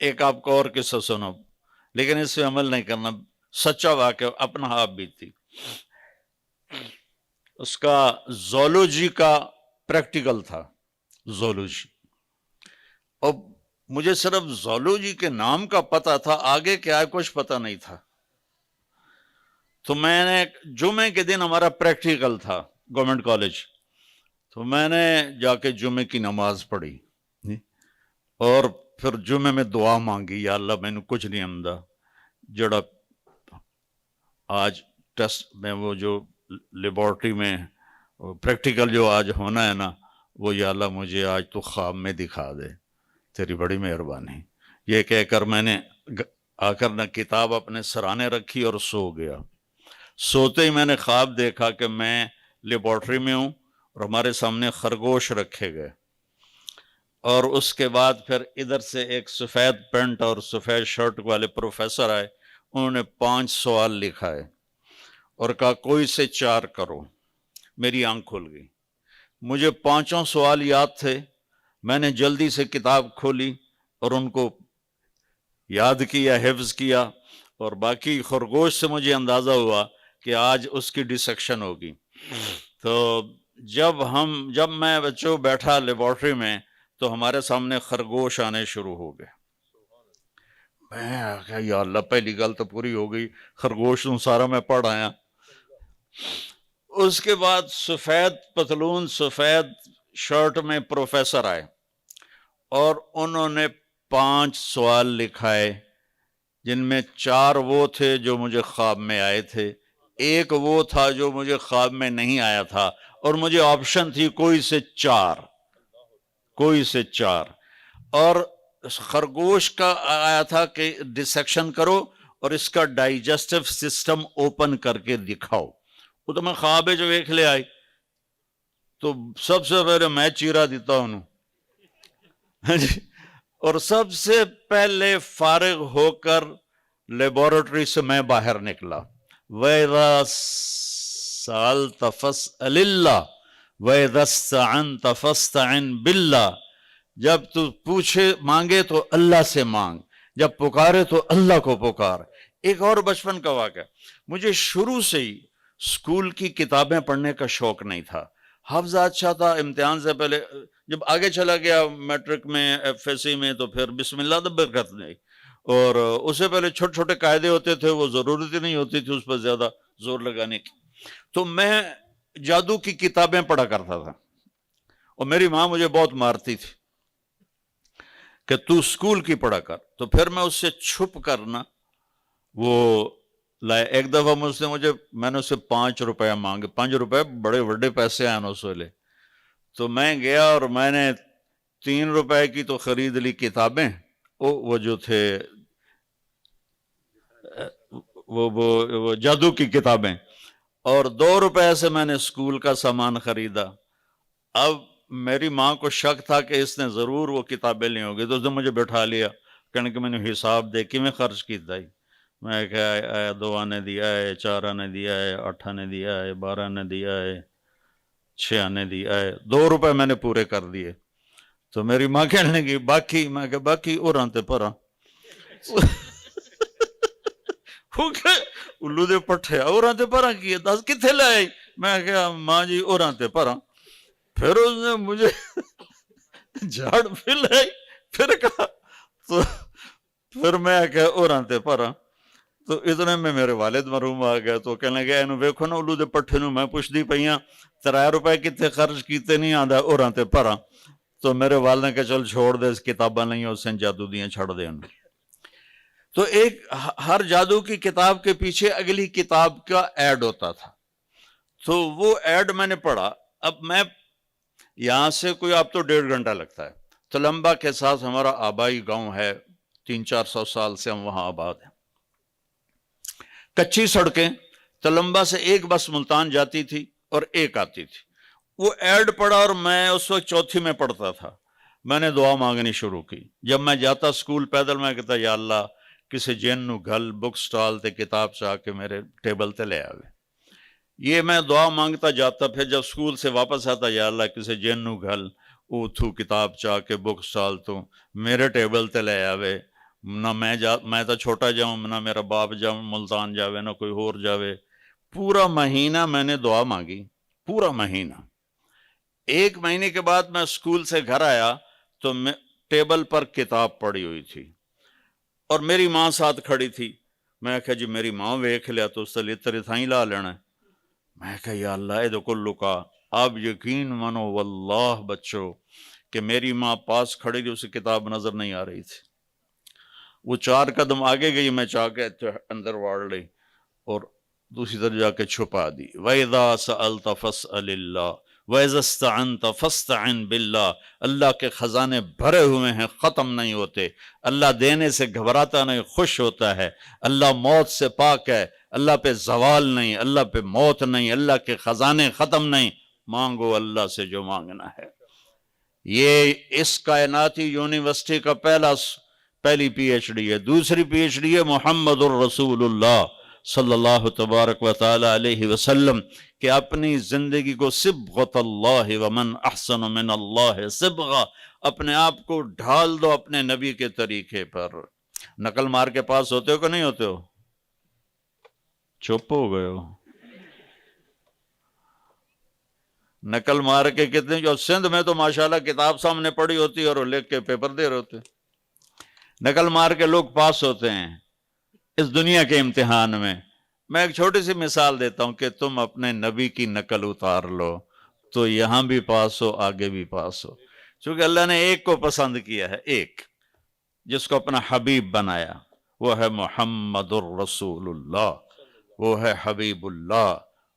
C: ایک آپ کو اور قصہ سنو، لیکن اس پہ عمل نہیں کرنا، سچا واقعہ، اپنا آپ بیتی۔ اس کا زولوجی کا پریکٹیکل تھا، زولوجی، اور مجھے صرف زولوجی کے نام کا پتہ تھا، آگے کیا ہے کچھ پتہ نہیں تھا۔ تو میں نے جمعے کے دن ہمارا پریکٹیکل تھا گورنمنٹ کالج، تو میں نے جا کے جمعے کی نماز پڑھی، اور پھر جمعے میں دعا مانگی، یا اللہ میں نے کچھ نہیں آمدا، جڑا آج ٹیسٹ میں وہ جو لیبارٹری میں پریکٹیکل جو آج ہونا ہے نا، وہ یا اللہ مجھے آج تو خواب میں دکھا دے، تیری بڑی مہربانی۔ یہ کہہ کر میں نے آ کر نہ کتاب اپنے سرانے رکھی اور سو گیا۔ سوتے ہی میں نے خواب دیکھا کہ میں لیبارٹری میں ہوں اور ہمارے سامنے خرگوش رکھے گئے، اور اس کے بعد پھر ادھر سے ایک سفید پینٹ اور سفید شرٹ والے پروفیسر آئے، انہوں نے 5 سوال لکھا ہے اور کہا کوئی سے 4 کرو۔ میری آنکھ کھل گئی، مجھے 5 سوال یاد تھے، میں نے جلدی سے کتاب کھولی اور ان کو یاد کیا، حفظ کیا، اور باقی خرگوش سے مجھے اندازہ ہوا کہ آج اس کی ڈسیکشن ہوگی۔ تو جب میں بچوں بیٹھا لیبارٹری میں تو ہمارے سامنے خرگوش آنے شروع ہو گئے۔ میں آگیا یا اللہ پہلی گل تو پوری ہو گئی، خرگوش سارا میں پڑھ آیا۔ اس کے بعد سفید پتلون، سفید شرٹ میں پروفیسر آئے اور انہوں نے 5 سوال لکھائے، جن میں 4 وہ تھے جو مجھے خواب میں آئے تھے، ایک وہ تھا جو مجھے خواب میں نہیں آیا تھا، اور مجھے آپشن تھی کوئی سے 4، اور خرگوش کا آیا تھا کہ ڈسیکشن کرو اور اس کا ڈائجسٹو سسٹم اوپن کر کے دکھاؤ۔ وہ تو میں خواب جو ویکھ لے آئی، تو سب سے پہلے میں چیرا دیتا ہوں اور سب سے پہلے فارغ ہو کر لیبورٹری سے میں باہر نکلا۔ وَإِذَا سَأَلْتَ فَاسْأَلِ اللَّهَ وَإِذَا اسْتَعَنْتَ فَاسْتَعِنْ بِاللَّهِ، جب تو پوچھے مانگے تو اللہ سے مانگ، جب پکارے تو اللہ کو پکار۔ ایک اور بچپن کا واقعہ، مجھے شروع سے ہی اسکول کی کتابیں پڑھنے کا شوق نہیں تھا، حفظ اچھا تھا، امتحان سے پہلے جب آگے چلا گیا میٹرک میں، ایف ایس سی میں، تو پھر بسم اللہ تو برکت نہیں، اور اس سے پہلے چھوٹے چھوٹے قاعدے ہوتے تھے، وہ ضرورت ہی نہیں ہوتی تھی اس پر زیادہ زور لگانے کی، تو میں جادو کی کتابیں پڑھا کرتا تھا، اور میری ماں مجھے بہت مارتی تھی کہ تو اسکول کی پڑھا کر، تو پھر میں اس سے چھپ کرنا وہ لائے۔ ایک دفعہ میں نے اسے 5 روپے مانگے، 5 روپے بڑے بڑے پیسے آئے اس ویلے، تو میں گیا اور میں نے 3 روپے کی تو خرید لی کتابیں، وہ جو تھے وہ جادو کی کتابیں، اور 2 روپے سے میں نے اسکول کا سامان خریدا۔ اب میری ماں کو شک تھا کہ اس نے ضرور وہ کتابیں لی ہوگی، تو اس نے مجھے بٹھا لیا، کہنے کہ میں نے حساب دیکھی میں خرچ کیتا ہی، میں کہا 2 آنے دیا ہے، 4 آنے دیا ہے، 8 آنے دیا ہے، 12 آنے دیا ہے، 6 آنے دیا ہے، 2 روپے میں نے پورے کر دیے۔ تو میری ماں کہنے لگی باقی، میں کہا باقی اور آنتے پرا الو دے پٹھے اور آنتے پرا کیے، 10 کتھے لائے؟ میں کہا ماں جی اور آنتے پرا۔ پھر اس نے مجھے جھاڑ بھی لائی، پھر کہا، تو پھر میں کہا اور آنتے پرا، تو اتنے میں میرے والد مرحوم آ گئے، تو کہنے لگے اینو ویکھو نا الو دے پٹھے نو میں پوچھدی پئیاں 3 روپے کتنے خرچ کیتے نہیں آندا اور آنتے پرا۔ تو میرے والد نے کہا چل چھوڑ دے، اس کتاباں نہیں اس نے جادو دیاں چھڑ دے انہوں۔ تو ایک ہر جادو کی کتاب کے پیچھے اگلی کتاب کا ایڈ ہوتا تھا، تو وہ ایڈ میں نے پڑھا۔ اب میں یہاں سے کوئی آپ تو 1.5 گھنٹہ لگتا ہے، تلمبا کے ساتھ ہمارا آبائی گاؤں ہے، 300-400 سال سے ہم وہاں آباد ہیں، کچی سڑکیں، تلمبا سے ایک بس ملتان جاتی تھی اور ایک آتی تھی۔ وہ ایڈ پڑھا اور میں اس وقت 4تھی میں پڑھتا تھا، میں نے دعا مانگنی شروع کی۔ جب میں جاتا اسکول پیدل، میں کہتا یا اللہ کسی جن نو گھل بک سٹال تے کتاب چاہ کے میرے ٹیبل تے لے آوے، یہ میں دعا مانگتا جاتا۔ پھر جب اسکول سے واپس آتا، یا اللہ کسی جن نو گھل اوتھو کتاب چاہ کے بک سٹال تو میرے ٹیبل تے لے آوے، نہ میں تو چھوٹا جاؤں، نہ میرا باپ جاؤں ملتان جاوے، نہ کوئی اور جاوے۔ پورا مہینہ میں نے دعا مانگی، پورا مہینہ۔ 1 مہینے کے بعد میں اسکول سے گھر آیا تو ٹیبل پر کتاب پڑی ہوئی تھی اور میری ماں ساتھ کھڑی تھی۔ میں کہا جی میری ماں ویکھ لیا تو اس سے تیرے تھائیں لا لینا ہے۔ میں کہا یا اللہ اے کو لکا۔ آپ یقین مانو واللہ بچو کہ میری ماں پاس کھڑی تھی، اسے کتاب نظر نہیں آ رہی تھی۔ وہ 4 قدم آگے گئی، میں چاہ کے اندر واڑ لی اور دوسری طرف جا کے چھپا دی۔ وَإِذَا سَأَلْتَ فَاسْأَلِ اللَّهِ وَإِذَا اسْتَعَنْتَ فَاسْتَعِنْ بِاللَّهِ۔ اللہ کے خزانے بھرے ہوئے ہیں، ختم نہیں ہوتے۔ اللہ دینے سے گھبراتا نہیں، خوش ہوتا ہے۔ اللہ موت سے پاک ہے، اللہ پہ زوال نہیں، اللہ پہ موت نہیں، اللہ کے خزانے ختم نہیں۔ مانگو اللہ سے جو مانگنا ہے۔ یہ اس کائناتی یونیورسٹی کا پہلی پی ایچ ڈی ہے۔ دوسری پی ایچ ڈی ہے محمد الرسول اللہ صلی اللہ تبارک و تعالی علیہ وسلم، کہ اپنی زندگی کو صبغۃ اللہ ومن احسن من اللہ صبغہ، اپنے آپ کو ڈھال دو اپنے نبی کے طریقے پر۔ نقل مار کے پاس ہوتے ہو کہ نہیں ہوتے ہو؟ چپ ہو گئے ہو۔ نقل مار کے کتنے، جو سندھ میں تو ماشاءاللہ کتاب سامنے پڑی ہوتی اور لکھ کے پیپر دے رہے ہوتے۔ نقل مار کے لوگ پاس ہوتے ہیں اس دنیا کے امتحان میں۔ میں ایک چھوٹی سی مثال دیتا ہوں کہ تم اپنے نبی کی نقل اتار لو، تو یہاں بھی پاس ہو، آگے بھی پاس ہو. چونکہ اللہ نے ایک کو پسند کیا ہے، ایک جس کو اپنا حبیب بنایا، وہ ہے محمد الرسول اللہ، وہ ہے حبیب اللہ،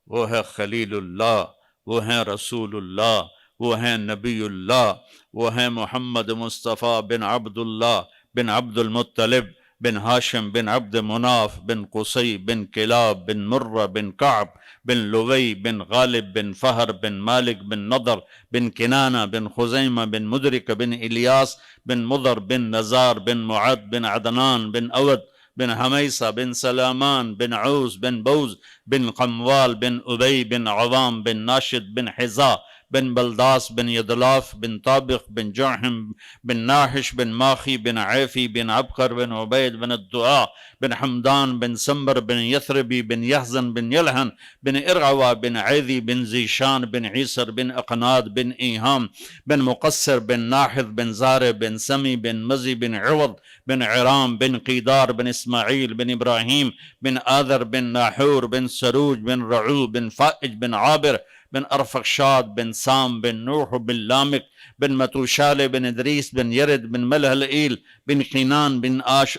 C: وہ ہے خلیل اللہ، وہ ہے رسول اللہ، وہ ہے نبی اللہ، وہ ہے محمد مصطفیٰ بن عبد اللہ بن عبد المطلب بن ہاشم بن عبد مناف بن قصی بن کلاب بن مرہ بن کعب بن لوی بن غالب بن فہر بن مالک بن نضر بن کنانہ بن خزیمہ بن مدرک بن الیاس بن مضر بن نزار بن معد بن عدنان بن اود بن حمیسہ بن سلامان بن عوس بن بوز بن قموال بن ابی بن عوام بن ناشد بن حزا بن بلداس بن یدلاف بن طابق بن جعحم بن ناحش بن ماخی بن عیفی بن عبقر بن عبید بن الدعاء بن حمدان بن سمبر بن یثربی بن یحزن بن یلحن بن ارعوا بن عیدی بن زیشان بن عیسر بن اقناد بن ایہام بن مقصر بن ناحد بن زار بن سمی بن مزی بن عوض بن عرام بن قیدار بن اسماعیل بن ابراہیم بن آذر بن ناحور بن سروج بن رعو بن فائج بن عابر بن ارفخشاد بن سام بن نوح بن لامک بن متوشال بن ادریس بن یرد بن ملحلئیل بن قینان بن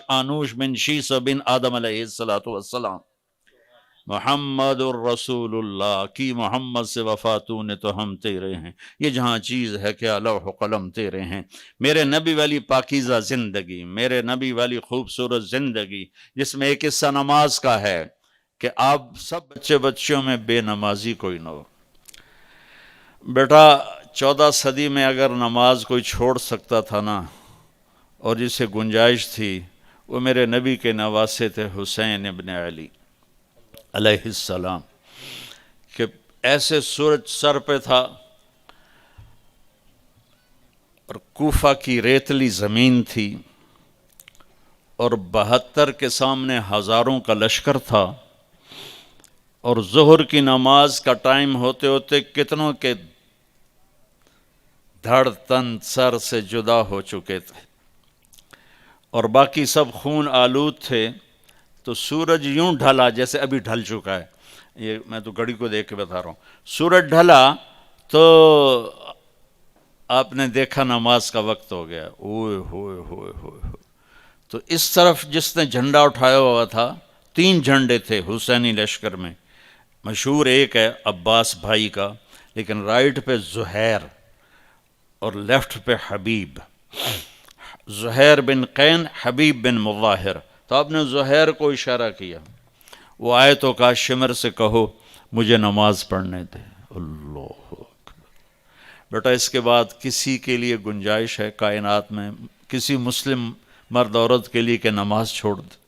C: آنوش بن شیس بن آدم علیہ السلام. محمد الرسول اللہ کی محمد سے وفاتوں نے تو ہم تیرے ہیں، یہ جہاں چیز ہے کیا لوح و قلم تیرے ہیں. میرے نبی والی پاکیزہ زندگی، میرے نبی والی خوبصورت زندگی، جس میں ایک حصہ نماز کا ہے کہ آپ سب بچوں میں بے نمازی کوئی نہ ہو. بیٹا 14 صدی میں اگر نماز کوئی چھوڑ سکتا تھا نا، اور جسے گنجائش تھی، وہ میرے نبی کے نواسے تھے حسین ابن علی علیہ السلام، کہ ایسے سورج سر پہ تھا اور کوفہ کی ریتلی زمین تھی اور 72 کے سامنے ہزاروں کا لشکر تھا، اور ظہر کی نماز کا ٹائم ہوتے ہوتے کتنوں کے دھڑ تن سر سے جدا ہو چکے تھے اور باقی سب خون آلود تھے. تو سورج یوں ڈھلا جیسے ابھی ڈھل چکا ہے، یہ میں تو گھڑی کو دیکھ کے بتا رہا ہوں. سورج ڈھلا تو آپ نے دیکھا نماز کا وقت ہو گیا. اوئے ہوئے ہوئے ہوئے. تو اس طرف جس نے جھنڈا اٹھایا ہوا تھا، 3 جھنڈے تھے حسینی لشکر میں. مشہور ایک ہے عباس بھائی کا، لیکن رائٹ پہ زہیر اور لیفٹ پہ حبیب. زہیر بن قین، حبیب بن مظاہر. تو آپ نے زہیر کو اشارہ کیا، وہ آئے تو کہا شمر سے کہو مجھے نماز پڑھنے دے. اللہ اکبر. بیٹا اس کے بعد کسی کے لیے گنجائش ہے کائنات میں، کسی مسلم مرد عورت کے لیے کہ نماز چھوڑ دے؟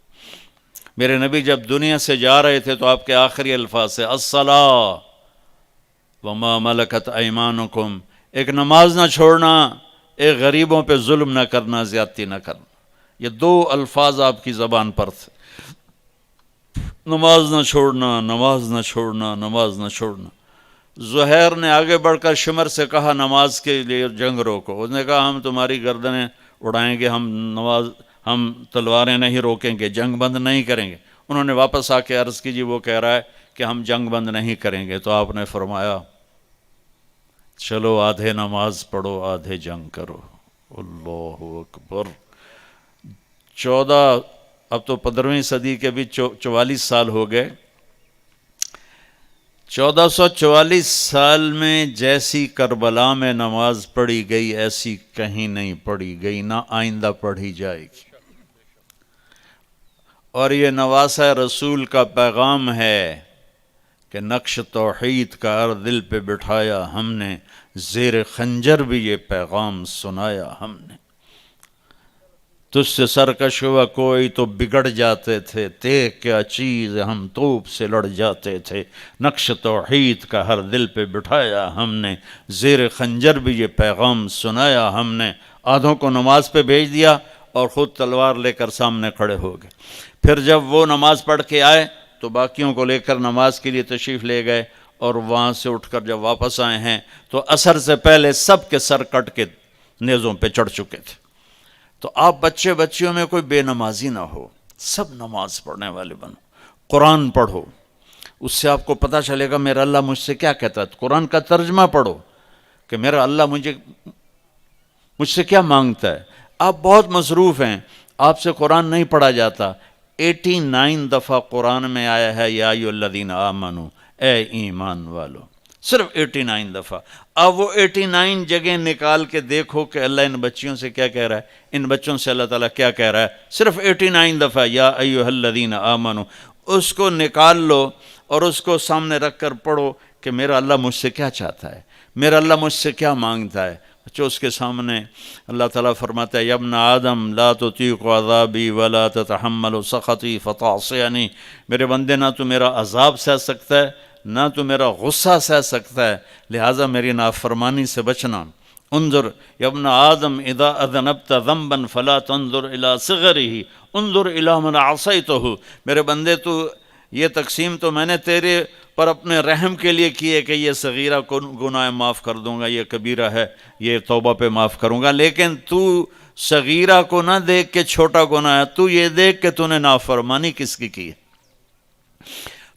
C: میرے نبی جب دنیا سے جا رہے تھے تو آپ کے آخری الفاظ سے الصلاۃ وما ملکت ایمانکم، ایک نماز نہ چھوڑنا، ایک غریبوں پہ ظلم نہ کرنا، زیادتی نہ کرنا. یہ 2 الفاظ آپ کی زبان پر تھے، نماز نہ چھوڑنا، نماز نہ چھوڑنا، نماز نہ چھوڑنا. زہیر نے آگے بڑھ کر شمر سے کہا نماز کے لیے جنگ روکو. اس نے کہا ہم تمہاری گردنیں اڑائیں گے، ہم تلواریں نہیں روکیں گے، جنگ بند نہیں کریں گے. انہوں نے واپس آ کے عرض کی جی وہ کہہ رہا ہے کہ ہم جنگ بند نہیں کریں گے. تو آپ نے فرمایا چلو آدھے نماز پڑھو آدھے جنگ کرو. اللہ اکبر. 14 اب تو 15ویں صدی کے بھی 44 سال ہو گئے. 1444 سال میں جیسی کربلا میں نماز پڑھی گئی ایسی کہیں نہیں پڑھی گئی، نہ آئندہ پڑھی جائے گی. اور یہ نواسہ رسول کا پیغام ہے کہ نقش توحید کا ہر دل پہ بٹھایا ہم نے، زیر خنجر بھی یہ پیغام سنایا ہم نے. تجھ سے سرکش ہوا کوئی تو بگڑ جاتے تھے، دیکھ کیا چیز ہم توپ سے لڑ جاتے تھے. نقش توحید کا ہر دل پہ بٹھایا ہم نے، زیر خنجر بھی یہ پیغام سنایا ہم نے. آدھوں کو نماز پہ بھیج دیا اور خود تلوار لے کر سامنے کھڑے ہو گئے. پھر جب وہ نماز پڑھ کے آئے تو باقیوں کو لے کر نماز کے لیے تشریف لے گئے، اور وہاں سے اٹھ کر جب واپس آئے ہیں تو عصر سے پہلے سب کے سر کٹ کے نیزوں پہ چڑھ چکے تھے. تو آپ بچیوں میں کوئی بے نمازی نہ ہو، سب نماز پڑھنے والے بنو. قرآن پڑھو، اس سے آپ کو پتہ چلے گا میرا اللہ مجھ سے کیا کہتا ہے۔ قرآن کا ترجمہ پڑھو کہ میرا اللہ مجھ سے کیا مانگتا ہے۔ آپ بہت مصروف ہیں، آپ سے قرآن نہیں پڑھا جاتا۔ 89 دفعہ قرآن میں آیا ہے یا ایھا الذین آمنو، اے ایمان والو، صرف 89 دفعہ۔ اب وہ 89 جگہ نکال کے دیکھو کہ اللہ ان بچیوں سے کیا کہہ رہا ہے، ان بچوں سے اللہ تعالیٰ کیا کہہ رہا ہے، صرف 89 دفعہ یا ایھا الذین آمنو۔ اس کو نکال لو اور اس کو سامنے رکھ کر پڑھو کہ میرا اللہ مجھ سے کیا چاہتا ہے، میرا اللہ مجھ سے کیا مانگتا ہے۔ جو اس کے سامنے اللہ تعالیٰ فرماتا ہے یا ابن آدم لا تطیق عذابی ولا تتحمل سخطی فتعصینی، میرے بندے نہ تو میرا عذاب سہ سکتا ہے نہ تو میرا غصہ سہ سکتا ہے، لہٰذا میری نافرمانی سے بچنا۔ انظر یا ابن آدم اذا اذنبت ذنبا فلا تنظر الى صغره انظر الى من عصیتہ، میرے بندے تو یہ تقسیم تو میں نے تیرے پر اپنے رحم کے لیے کی ہے کہ یہ صغیرہ کو گناہ معاف کر دوں گا، یہ کبیرہ ہے یہ توبہ پہ معاف کروں گا، لیکن تو صغیرہ کو نہ دیکھ کے چھوٹا گناہ ہے، تو یہ دیکھ کہ تو نے نافرمانی کس کی ہے۔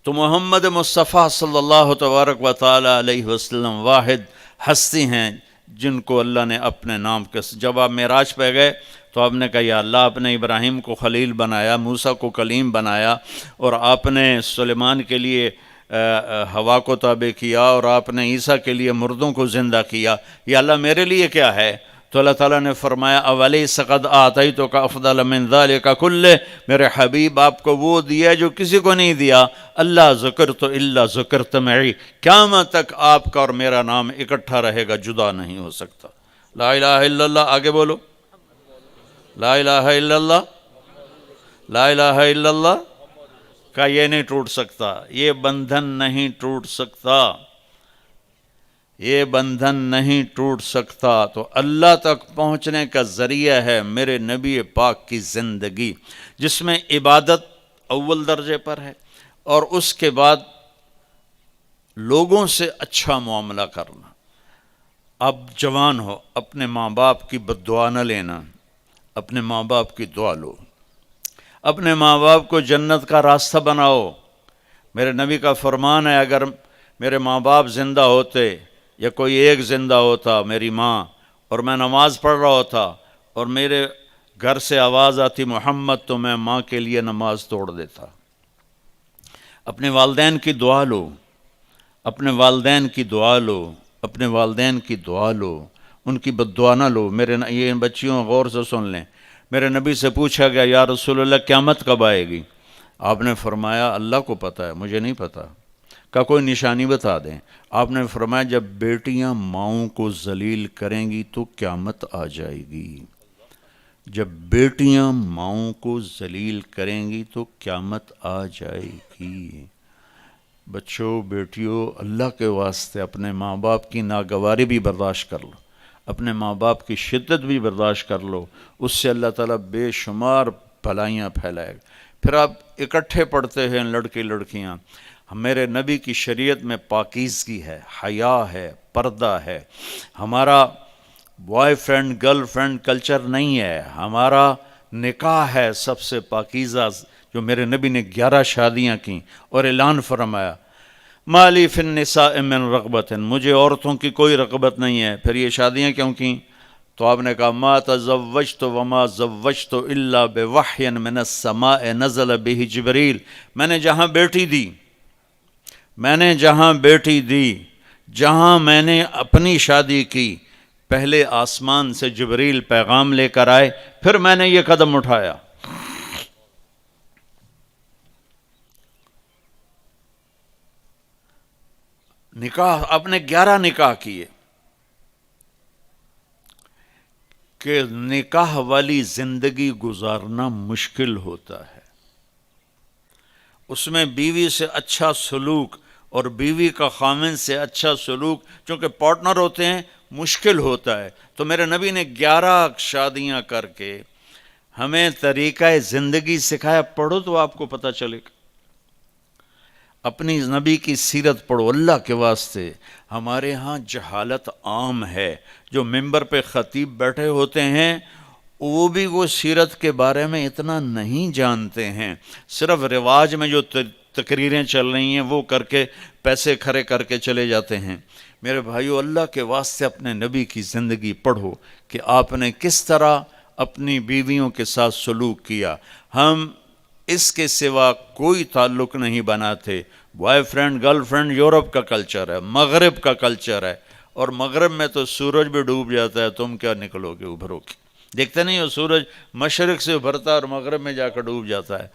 C: تو محمد مصطفیٰ صلی اللہ تبارک و تعالی علیہ وسلم واحد ہستی ہیں جن کو اللہ نے اپنے نام کے، جب آپ معراج پہ گئے تو آپ نے کہا یا اللہ، آپ نے ابراہیم کو خلیل بنایا، موسیٰ کو کلیم بنایا، اور آپ نے سلیمان کے لیے ہوا کو تابع کیا، اور آپ نے عیسیٰ کے لیے مردوں کو زندہ کیا، یا اللہ میرے لیے کیا ہے؟ تو اللہ تعالیٰ نے فرمایا اولیس قد آتیتک افضل من ذلک کلہ، میرے حبیب آپ کو وہ دیا جو کسی کو نہیں دیا، اللہ ذکرت الا ذکرت معی، قیامت تک آپ کا اور میرا نام اکٹھا رہے گا، جدا نہیں ہو سکتا۔ لا الہ الا اللہ، آگے بولو، لا الہ الا اللہ، لا الہ الا اللہ کا یہ نہیں ٹوٹ سکتا، یہ بندھن نہیں ٹوٹ سکتا، یہ بندھن نہیں ٹوٹ سکتا۔ تو اللہ تک پہنچنے کا ذریعہ ہے میرے نبی پاک کی زندگی، جس میں عبادت اول درجے پر ہے، اور اس کے بعد لوگوں سے اچھا معاملہ کرنا۔ اب جوان ہو، اپنے ماں باپ کی بد دعا نہ لینا، اپنے ماں باپ کی دعا لو، اپنے ماں باپ کو جنت کا راستہ بناؤ۔ میرے نبی کا فرمان ہے اگر میرے ماں باپ زندہ ہوتے یا کوئی ایک زندہ ہوتا، میری ماں، اور میں نماز پڑھ رہا ہوتا اور میرے گھر سے آواز آتی محمد، تو میں ماں کے لیے نماز توڑ دیتا۔ اپنے والدین کی دعا لو، اپنے والدین کی دعا لو، اپنے والدین کی دعا لو، ان کی بد دعا نہ لو۔ یہ بچیوں غور سے سن لیں، میرے نبی سے پوچھا گیا یا رسول اللہ قیامت کب آئے گی؟ آپ نے فرمایا اللہ کو پتہ ہے، مجھے نہیں پتہ۔ کا کوئی نشانی بتا دیں؟ آپ نے فرمایا جب بیٹیاں ماؤں کو ذلیل کریں گی تو قیامت آ جائے گی، جب بیٹیاں ماؤں کو ذلیل کریں گی تو قیامت آ جائے گی۔ بچوں بیٹیوں، اللہ کے واسطے اپنے ماں باپ کی ناگواری بھی برداشت کر لو، اپنے ماں باپ کی شدت بھی برداشت کر لو، اس سے اللہ تعالیٰ بے شمار بھلائیاں پھیلائے گا۔ پھر آپ اکٹھے پڑھتے ہیں لڑکے لڑکیاں، میرے نبی کی شریعت میں پاکیزگی ہے، حیا ہے، پردہ ہے۔ ہمارا boy friend girl friend culture نہیں ہے، ہمارا نکاح ہے سب سے پاکیزہ، جو میرے نبی نے 11 شادیاں کیں اور اعلان فرمایا مالی فی النساء من رغبت، مجھے عورتوں کی کوئی رغبت نہیں ہے۔ پھر یہ شادیاں کیوں کیں؟ تو آپ نے کہا ما تزوجت وما زوجت الا بوحی من السماء نزل به جبریل، میں نے جہاں بیٹی دی، میں نے جہاں بیٹی دی، جہاں میں نے اپنی شادی کی، پہلے آسمان سے جبریل پیغام لے کر آئے، پھر میں نے یہ قدم اٹھایا۔ نکاح، آپ نے 11 نکاح کیے کہ نکاح والی زندگی گزارنا مشکل ہوتا ہے، اس میں بیوی سے اچھا سلوک اور بیوی کا خامن سے اچھا سلوک، چونکہ پارٹنر ہوتے ہیں، مشکل ہوتا ہے۔ تو میرے نبی نے 11 شادیاں کر کے ہمیں طریقہ زندگی سکھایا۔ پڑھو تو آپ کو پتہ چلے گا، اپنی نبی کی سیرت پڑھو اللہ کے واسطے۔ ہمارے ہاں جہالت عام ہے، جو ممبر پہ خطیب بیٹھے ہوتے ہیں وہ بھی وہ سیرت کے بارے میں اتنا نہیں جانتے ہیں، صرف رواج میں جو تقریریں چل رہی ہیں وہ کر کے پیسے کھڑے کر کے چلے جاتے ہیں۔ میرے بھائیو، اللہ کے واسطے اپنے نبی کی زندگی پڑھو کہ آپ نے کس طرح اپنی بیویوں کے ساتھ سلوک کیا۔ ہم اس کے سوا کوئی تعلق نہیں بناتے۔ Boy friend girl friend Europe کا کلچر ہے، مغرب کا کلچر ہے، اور مغرب میں تو سورج بھی ڈوب جاتا ہے، تم کیا نکلو گے ابھرو گے؟ دیکھتے نہیں ہو سورج مشرق سے ابھرتا ہے اور مغرب میں جا کر ڈوب جاتا ہے،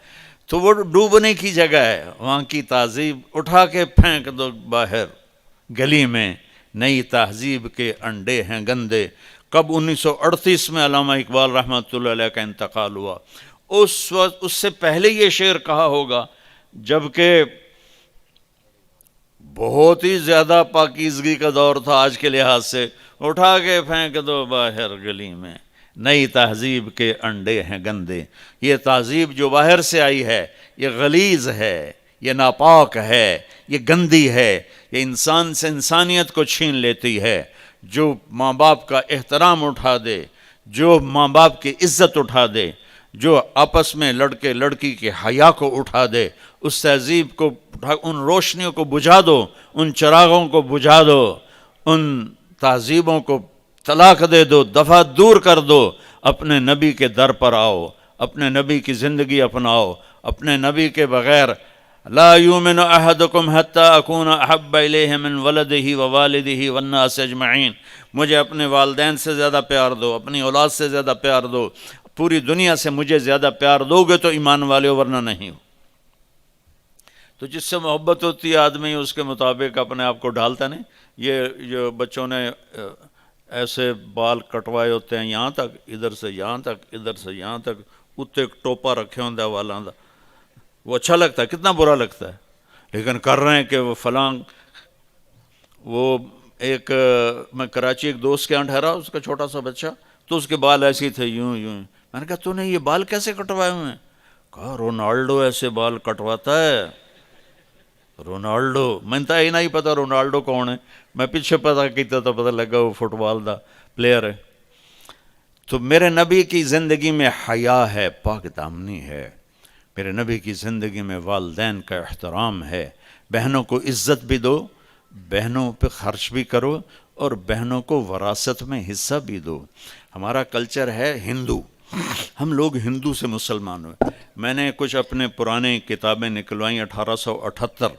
C: تو وہ ڈوبنے کی جگہ ہے۔ وہاں کی تہذیب اٹھا کے پھینک دو باہر گلی میں، نئی تہذیب کے انڈے ہیں گندے۔ کب 1938 میں علامہ اقبال رحمۃ اللہ علیہ کا انتقال ہوا، اس وقت اس سے پہلے یہ شعر کہا ہوگا، جبکہ بہت ہی زیادہ پاکیزگی کا دور تھا آج کے لحاظ سے، اٹھا کے پھینک دو باہر گلی میں، نئی تہذیب کے انڈے ہیں گندے۔ یہ تہذیب جو باہر سے آئی ہے یہ غلیظ ہے، یہ ناپاک ہے، یہ گندی ہے، یہ انسان سے انسانیت کو چھین لیتی ہے۔ جو ماں باپ کا احترام اٹھا دے، جو ماں باپ کی عزت اٹھا دے، جو آپس میں لڑکے لڑکی کے حیا کو اٹھا دے، اس تہذیب کو ان روشنیوں کو بجھا دو، ان چراغوں کو بجھا دو، ان تہذیبوں کو طلاق دے دو، دفع دور کر دو، اپنے نبی کے در پر آؤ، اپنے نبی کی زندگی اپناؤ۔ اپنے نبی کے بغیر لا یؤمن احدکم حتی اکون احب الیہ من ولدہ ووالدہ والناس اجمعین، مجھے اپنے والدین سے زیادہ پیار دو، اپنی اولاد سے زیادہ پیار دو، پوری دنیا سے مجھے زیادہ پیار دو گے تو ایمان والے ہو، ورنہ نہیں ہو۔ تو جس سے محبت ہوتی ہے آدمی اس کے مطابق اپنے آپ کو ڈھالتا نہیں۔ یہ جو بچوں نے ایسے بال کٹوائے ہوتے ہیں یہاں تک، ادھر سے یہاں تک، ادھر سے یہاں تک، اتنے ایک ٹوپا رکھے ہوندہ والاں دا، وہ اچھا لگتا ہے، کتنا برا لگتا ہے، لیکن کر رہے ہیں کہ وہ فلاں۔ وہ ایک میں کراچی ایک دوست کے یہاں ٹھہرا، اس کا چھوٹا سا بچہ، تو اس کے بال ایسے تھے یوں یوں۔ میں نے کہا تو نے یہ بال کیسے کٹوائے ہوئے ہیں؟ کہا رونالڈو ایسے بال کٹواتا ہے۔ رونالڈو، میں نے ہی نہیں پتا رونالڈو کون ہے، میں پیچھے پتا کیتا تو پتہ لگا وہ فٹ بال دا پلیئر ہے۔ تو میرے نبی کی زندگی میں حیا ہے، پاک دامنی ہے، میرے نبی کی زندگی میں والدین کا احترام ہے، بہنوں کو عزت بھی دو، بہنوں پہ خرچ بھی کرو، اور بہنوں کو وراثت میں حصہ بھی دو۔ ہمارا کلچر ہے ہندو، ہم لوگ ہندو سے مسلمان ہوئے۔ میں نے کچھ اپنے پرانے کتابیں نکلوائیں، 1878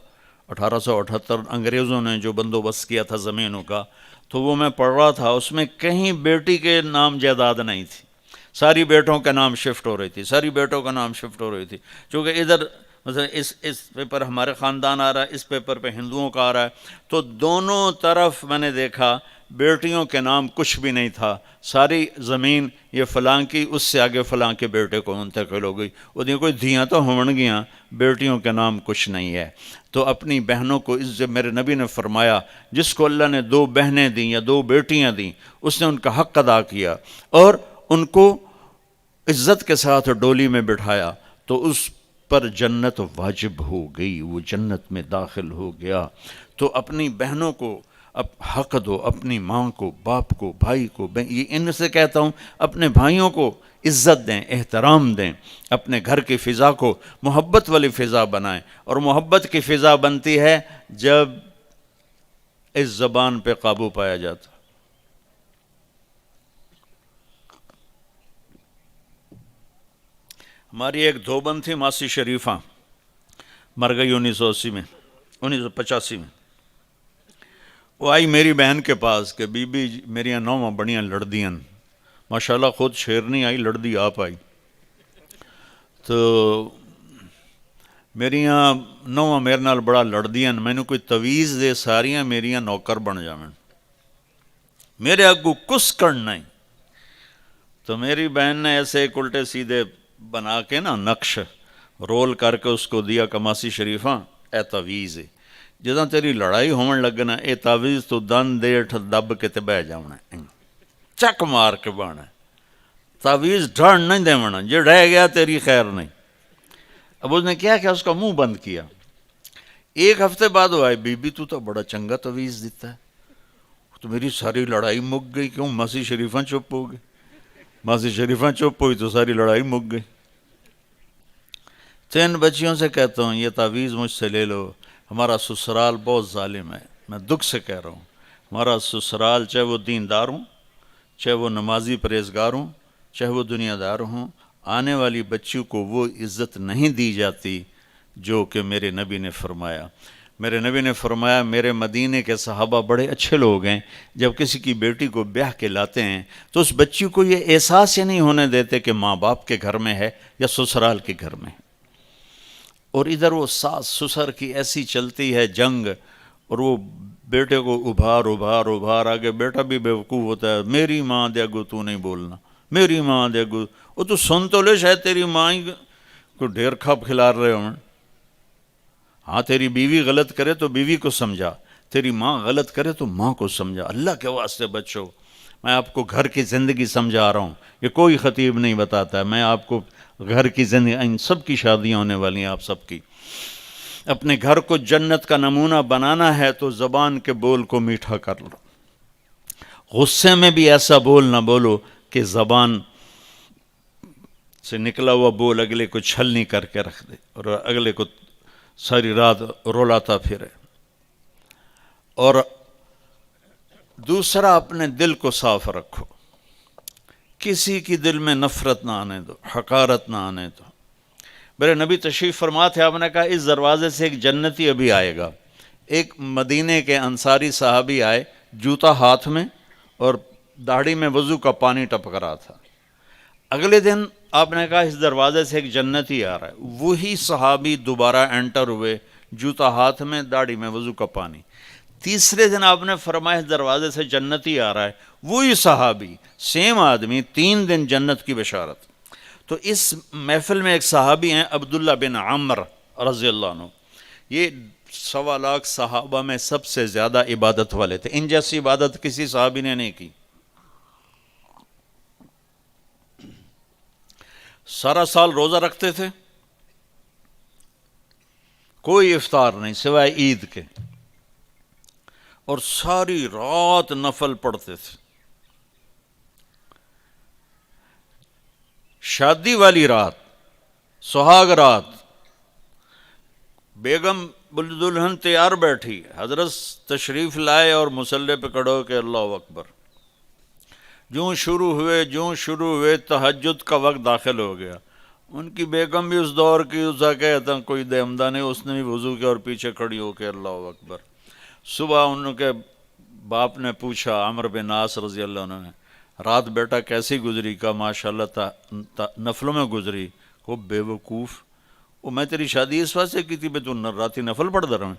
C: انگریزوں نے جو بندوبست کیا تھا زمینوں کا، تو وہ میں پڑھ رہا تھا، اس میں کہیں بیٹی کے نام جائیداد نہیں تھی، ساری بیٹوں کا نام شفٹ ہو رہی تھی، ساری بیٹوں کا نام شفٹ ہو رہی تھی، چونکہ ادھر مثلا اس پیپر ہمارے خاندان آ رہا ہے، اس پیپر پہ ہندوؤں کا آ رہا ہے، تو دونوں طرف میں نے دیکھا بیٹیوں کے نام کچھ بھی نہیں تھا، ساری زمین یہ فلاں کی، اس سے آگے فلاں کے بیٹے کو منتقل ہو گئی، وہ کوئی دھیاں تو ہون گیاں، بیٹیوں کے نام کچھ نہیں ہے۔ تو اپنی بہنوں کو عزت، میرے نبی نے فرمایا جس کو اللہ نے 2 بہنیں دیں یا 2 بیٹیاں دیں، اس نے ان کا حق ادا کیا اور ان کو عزت کے ساتھ ڈولی میں بٹھایا، تو اس پر جنت واجب ہو گئی، وہ جنت میں داخل ہو گیا۔ تو اپنی بہنوں کو اب حق دو، اپنی ماں کو، باپ کو، بھائی کو، یہ ان سے کہتا ہوں اپنے بھائیوں کو عزت دیں، احترام دیں، اپنے گھر کی فضا کو محبت والی فضا بنائیں، اور محبت کی فضا بنتی ہے جب اس زبان پہ قابو پایا جاتا۔ ہماری ایک دھوبن تھی ماسی شریفہ، مر گئی 1985 میں۔ وہ آئی میری بہن کے پاس کہ بی بی میریاں 9 بڑیاں لڑدیاں، ماشاءاللہ خود شیرنی آئی، لڑدی آپ آئی، تو میریاں 9 میرے نال بڑا لڑدیاں، میں نے کوئی تویز دے ساریاں میریاں نوکر بن جاویں، میرے اگو کس کرنا ہی۔ تو میری بہن نے ایسے ایک الٹے سیدھے بنا کے نا نقش رول کر کے اس کو دیا کہ ماسی شریفہ اے تویز ہے، جداں تیری لڑائی ہون لگنا اے تعویذ تو دن دیٹھ دب کے تے بہ جاونا، چک مار کے بانا، تعویذ ڈھڑ نہیں دیونا، جو رہ گیا تیری خیر نہیں۔ اب اس نے کیا اس کا منہ بند کیا۔ 1 ہفتے بعد وہ آئے، بی بی تو بڑا چنگا تعویذ دیتا ہے، تو میری ساری لڑائی مک گئی، کیوں ماسی شریفہ چپ ہو گئی، ماسی شریفہ چپ ہوئی تو ساری لڑائی مک گئی۔
B: تو ان بچیوں سے کہتا ہوں یہ تعویذ مجھ سے لے لو، ہمارا سسرال بہت ظالم ہے، میں دکھ سے کہہ رہا ہوں، ہمارا سسرال چاہے وہ دیندار ہوں، چاہے وہ نمازی پرہیزگار ہوں، چاہے وہ دنیا دار ہوں، آنے والی بچیوں کو وہ عزت نہیں دی جاتی جو کہ میرے نبی نے فرمایا۔ میرے نبی نے فرمایا میرے مدینے کے صحابہ بڑے اچھے لوگ ہیں، جب کسی کی بیٹی کو بیاہ کے لاتے ہیں تو اس بچی کو یہ احساس ہی نہیں ہونے دیتے کہ ماں باپ کے گھر میں ہے یا سسرال کے گھر میں ہے۔ اور ادھر وہ ساس سسر کی ایسی چلتی ہے جنگ، اور وہ بیٹے کو ابھار آگے بیٹا بھی بیوقوف ہوتا ہے، میری ماں دے گو تو نہیں بولنا، میری ماں دے گو، وہ تو سن تو لے شاید تیری ماں ہی کو ڈھیر کھپ کھلا رہے ہوں۔ ہاں تیری بیوی غلط کرے تو بیوی کو سمجھا، تیری ماں غلط کرے تو ماں کو سمجھا۔ اللہ کے واسطے بچو، میں آپ کو گھر کی زندگی سمجھا رہا ہوں، یہ کوئی خطیب نہیں بتاتا ہے، میں آپ کو گھر کی زندگی، ان سب کی شادیاں ہونے والی ہیں آپ سب کی۔ اپنے گھر کو جنت کا نمونہ بنانا ہے تو زبان کے بول کو میٹھا کر لو، غصے میں بھی ایسا بول نہ بولو کہ زبان سے نکلا ہوا بول اگلے کو چھلنی کر کے رکھ دے اور اگلے کو ساری رات رولاتا پھرے۔ اور دوسرا اپنے دل کو صاف رکھو، کسی کی دل میں نفرت نہ آنے دو، حقارت نہ آنے دو۔ میرے نبی تشریف فرما تھے، آپ نے کہا اس دروازے سے ایک جنتی ابھی آئے گا۔ ایک مدینے کے انصاری صحابی آئے، جوتا ہاتھ میں اور داڑھی میں وضو کا پانی ٹپک رہا تھا۔ اگلے دن آپ نے کہا اس دروازے سے ایک جنتی آ رہا ہے، وہی صحابی دوبارہ انٹر ہوئے، جوتا ہاتھ میں، داڑھی میں وضو کا پانی۔ تیسرے دن آپ نے فرمایا اس دروازے سے جنتی آ رہا ہے، وہی صحابی، سیم آدمی، 3 دن جنت کی بشارت۔ تو اس محفل میں ایک صحابی ہیں عبداللہ بن عمر رضی اللہ عنہ، یہ 1.25 لاکھ صحابہ میں سب سے زیادہ عبادت والے تھے، ان جیسی عبادت کسی صحابی نے نہیں کی۔ سارا سال روزہ رکھتے تھے، کوئی افطار نہیں سوائے عید کے، اور ساری رات نفل پڑھتے تھے۔ شادی والی رات، سہاگ رات، بیگم دلہن تیار بیٹھی، حضرت تشریف لائے اور مصلی پہ کھڑے ہو کے اللہ اکبر۔ جوں شروع ہوئے تہجد کا وقت داخل ہو گیا۔ ان کی بیگم بھی اس دور کی، اسا کہتا کوئی دہمدہ نہیں، اس نے بھی وضو کیا اور پیچھے کھڑی ہو کے اللہ اکبر۔ صبح ان کے باپ نے پوچھا، عمر بن عاص رضی اللہ عنہ نے، رات بیٹا کیسی گزری؟ کا ماشاءاللہ نفلوں میں گزری۔ وہ بے وقوف، وہ میں تیری شادی اس واسطے کی تھی بے تو راتی نفل پڑھ در میں۔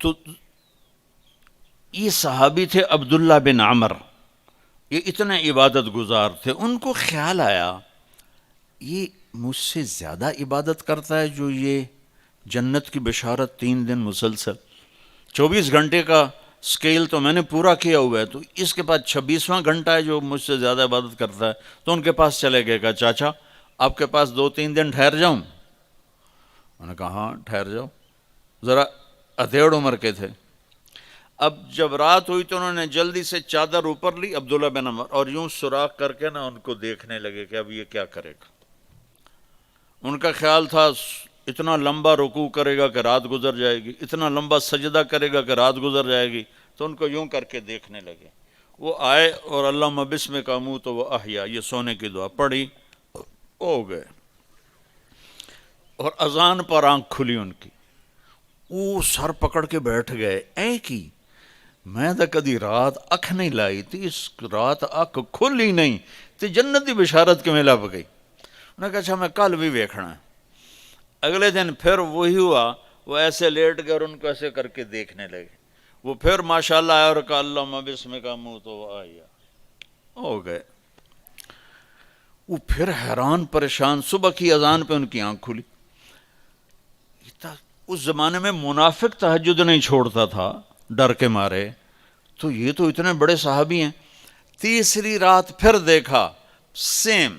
B: تو یہ صحابی تھے عبداللہ بن عمر، یہ اتنے عبادت گزار تھے۔ ان کو خیال آیا یہ مجھ سے زیادہ عبادت کرتا ہے جو یہ جنت کی بشارت 3 دن مسلسل، 24 گھنٹے کا سکیل تو میں نے پورا کیا ہوا ہے، تو اس کے بعد 26واں گھنٹہ ہے جو مجھ سے زیادہ عبادت کرتا ہے۔ تو ان کے پاس چلے گئے، کہا چاچا آپ کے پاس 2-3 دن ٹھہر جاؤں؟ انہوں نے کہا ہاں ٹھہر جاؤ، ذرا ادھیڑ عمر کے تھے۔ اب جب رات ہوئی تو انہوں نے جلدی سے چادر اوپر لی عبداللہ بن عمر، اور یوں سوراخ کر کے نا ان کو دیکھنے لگے کہ اب یہ کیا کرے گا۔ ان کا خیال تھا اتنا لمبا رکوع کرے گا کہ رات گزر جائے گی، اتنا لمبا سجدہ کرے گا کہ رات گزر جائے گی، تو ان کو یوں کر کے دیکھنے لگے۔ وہ آئے اور اللہم بسمک اموت و احیا، یہ سونے کی دعا پڑھی، ہو گئے۔ اور اذان پر آنکھ کھلی ان کی، وہ سر پکڑ کے بیٹھ گئے، اے کی میں تو کدی رات اکھ نہیں لائی تھی، اس رات اکھ کھل ہی نہیں تے جنتی بشارت کے میں لب گئی۔ انہوں نے کہا اچھا میں کل بھی ویکھنا ہے۔ اگلے دن پھر وہی ہوا، وہ ایسے لیٹ گئے اور ان کو ایسے کر کے دیکھنے لگے۔ وہ پھر ماشاءاللہ آیا اور کہا اللہم بسمک اموت و احیا، ہو گئے۔ وہ پھر حیران پریشان، صبح کی اذان پہ ان کی آنکھ کھلی۔ اس زمانے میں منافق تہجد نہیں چھوڑتا تھا ڈر کے مارے، تو یہ تو اتنے بڑے صحابی ہیں۔ تیسری رات پھر دیکھا سیم،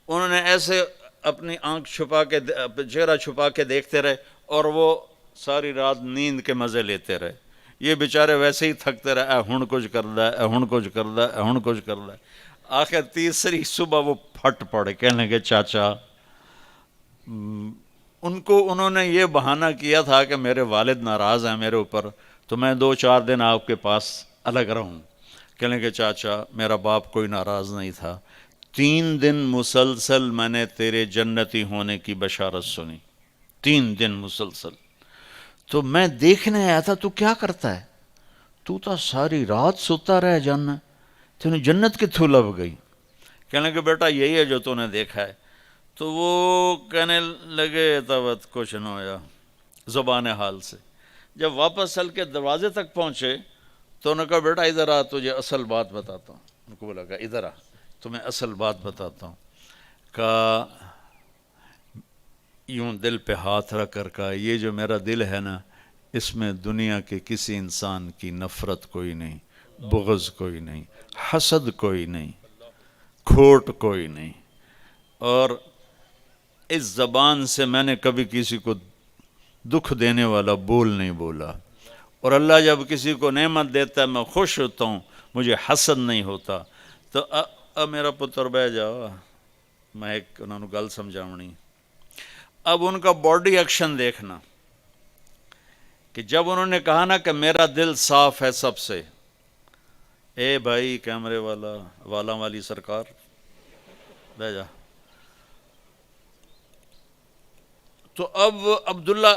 B: انہوں نے ایسے اپنی آنکھ چھپا کے، چہرہ چھپا کے دیکھتے رہے، اور وہ ساری رات نیند کے مزے لیتے رہے۔
C: یہ بیچارے ویسے ہی تھکتے رہے، ہن کچھ کردا ہے، ہن کچھ کردا ہے، ہن کچھ کردا ہے۔ آخر تیسری صبح وہ پھٹ پڑے، کہنے لگے چاچا، انہوں نے یہ بہانہ کیا تھا کہ میرے والد ناراض ہیں میرے اوپر، تو میں 2-4 دن آپ کے پاس الگ رہوں۔ کہنے لگے چاچا میرا باپ کوئی ناراض نہیں تھا، 3 دن مسلسل میں نے تیرے جنتی ہونے کی بشارت سنی، 3 دن مسلسل۔ تو میں دیکھنے آیا تھا تو کیا کرتا ہے، تو ساری رات سوتا رہے جانا، تینے جنت کتھوں لب گئی؟ کہنے لگے بیٹا یہی ہے جو تو نے دیکھا ہے۔ تو وہ کہنے لگے تب کچھ نہ ہویا زبان حال سے۔ جب واپس چل کے دروازے تک پہنچے تو انہوں نے کہا بیٹا ادھر آ، تجھے اصل بات بتاتا ہوں۔ ان کو بولا کہ ادھر آ، تمہیں اصل بات بتاتا ہوں۔ کہا یوں دل پہ ہاتھ رکھ کر کہا یہ جو میرا دل ہے نا، اس میں دنیا کے کسی انسان کی نفرت کوئی نہیں، بغض کوئی نہیں، حسد کوئی نہیں، کھوٹ کوئی نہیں، اور اس زبان سے میں نے کبھی کسی کو دکھ دینے والا بول نہیں بولا، اور اللہ جب کسی کو نعمت دیتا ہے میں خوش ہوتا ہوں، مجھے حسد نہیں ہوتا۔ تو اب میرا پتر بہ جاؤ، میں ایک انہوں نے گل سمجھاونی۔ اب ان کا باڈی ایکشن دیکھنا کہ جب انہوں نے کہا نا کہ میرا دل صاف ہے سب سے، اے بھائی کیمرے والا والی سرکار بہ جا، تو اب عبداللہ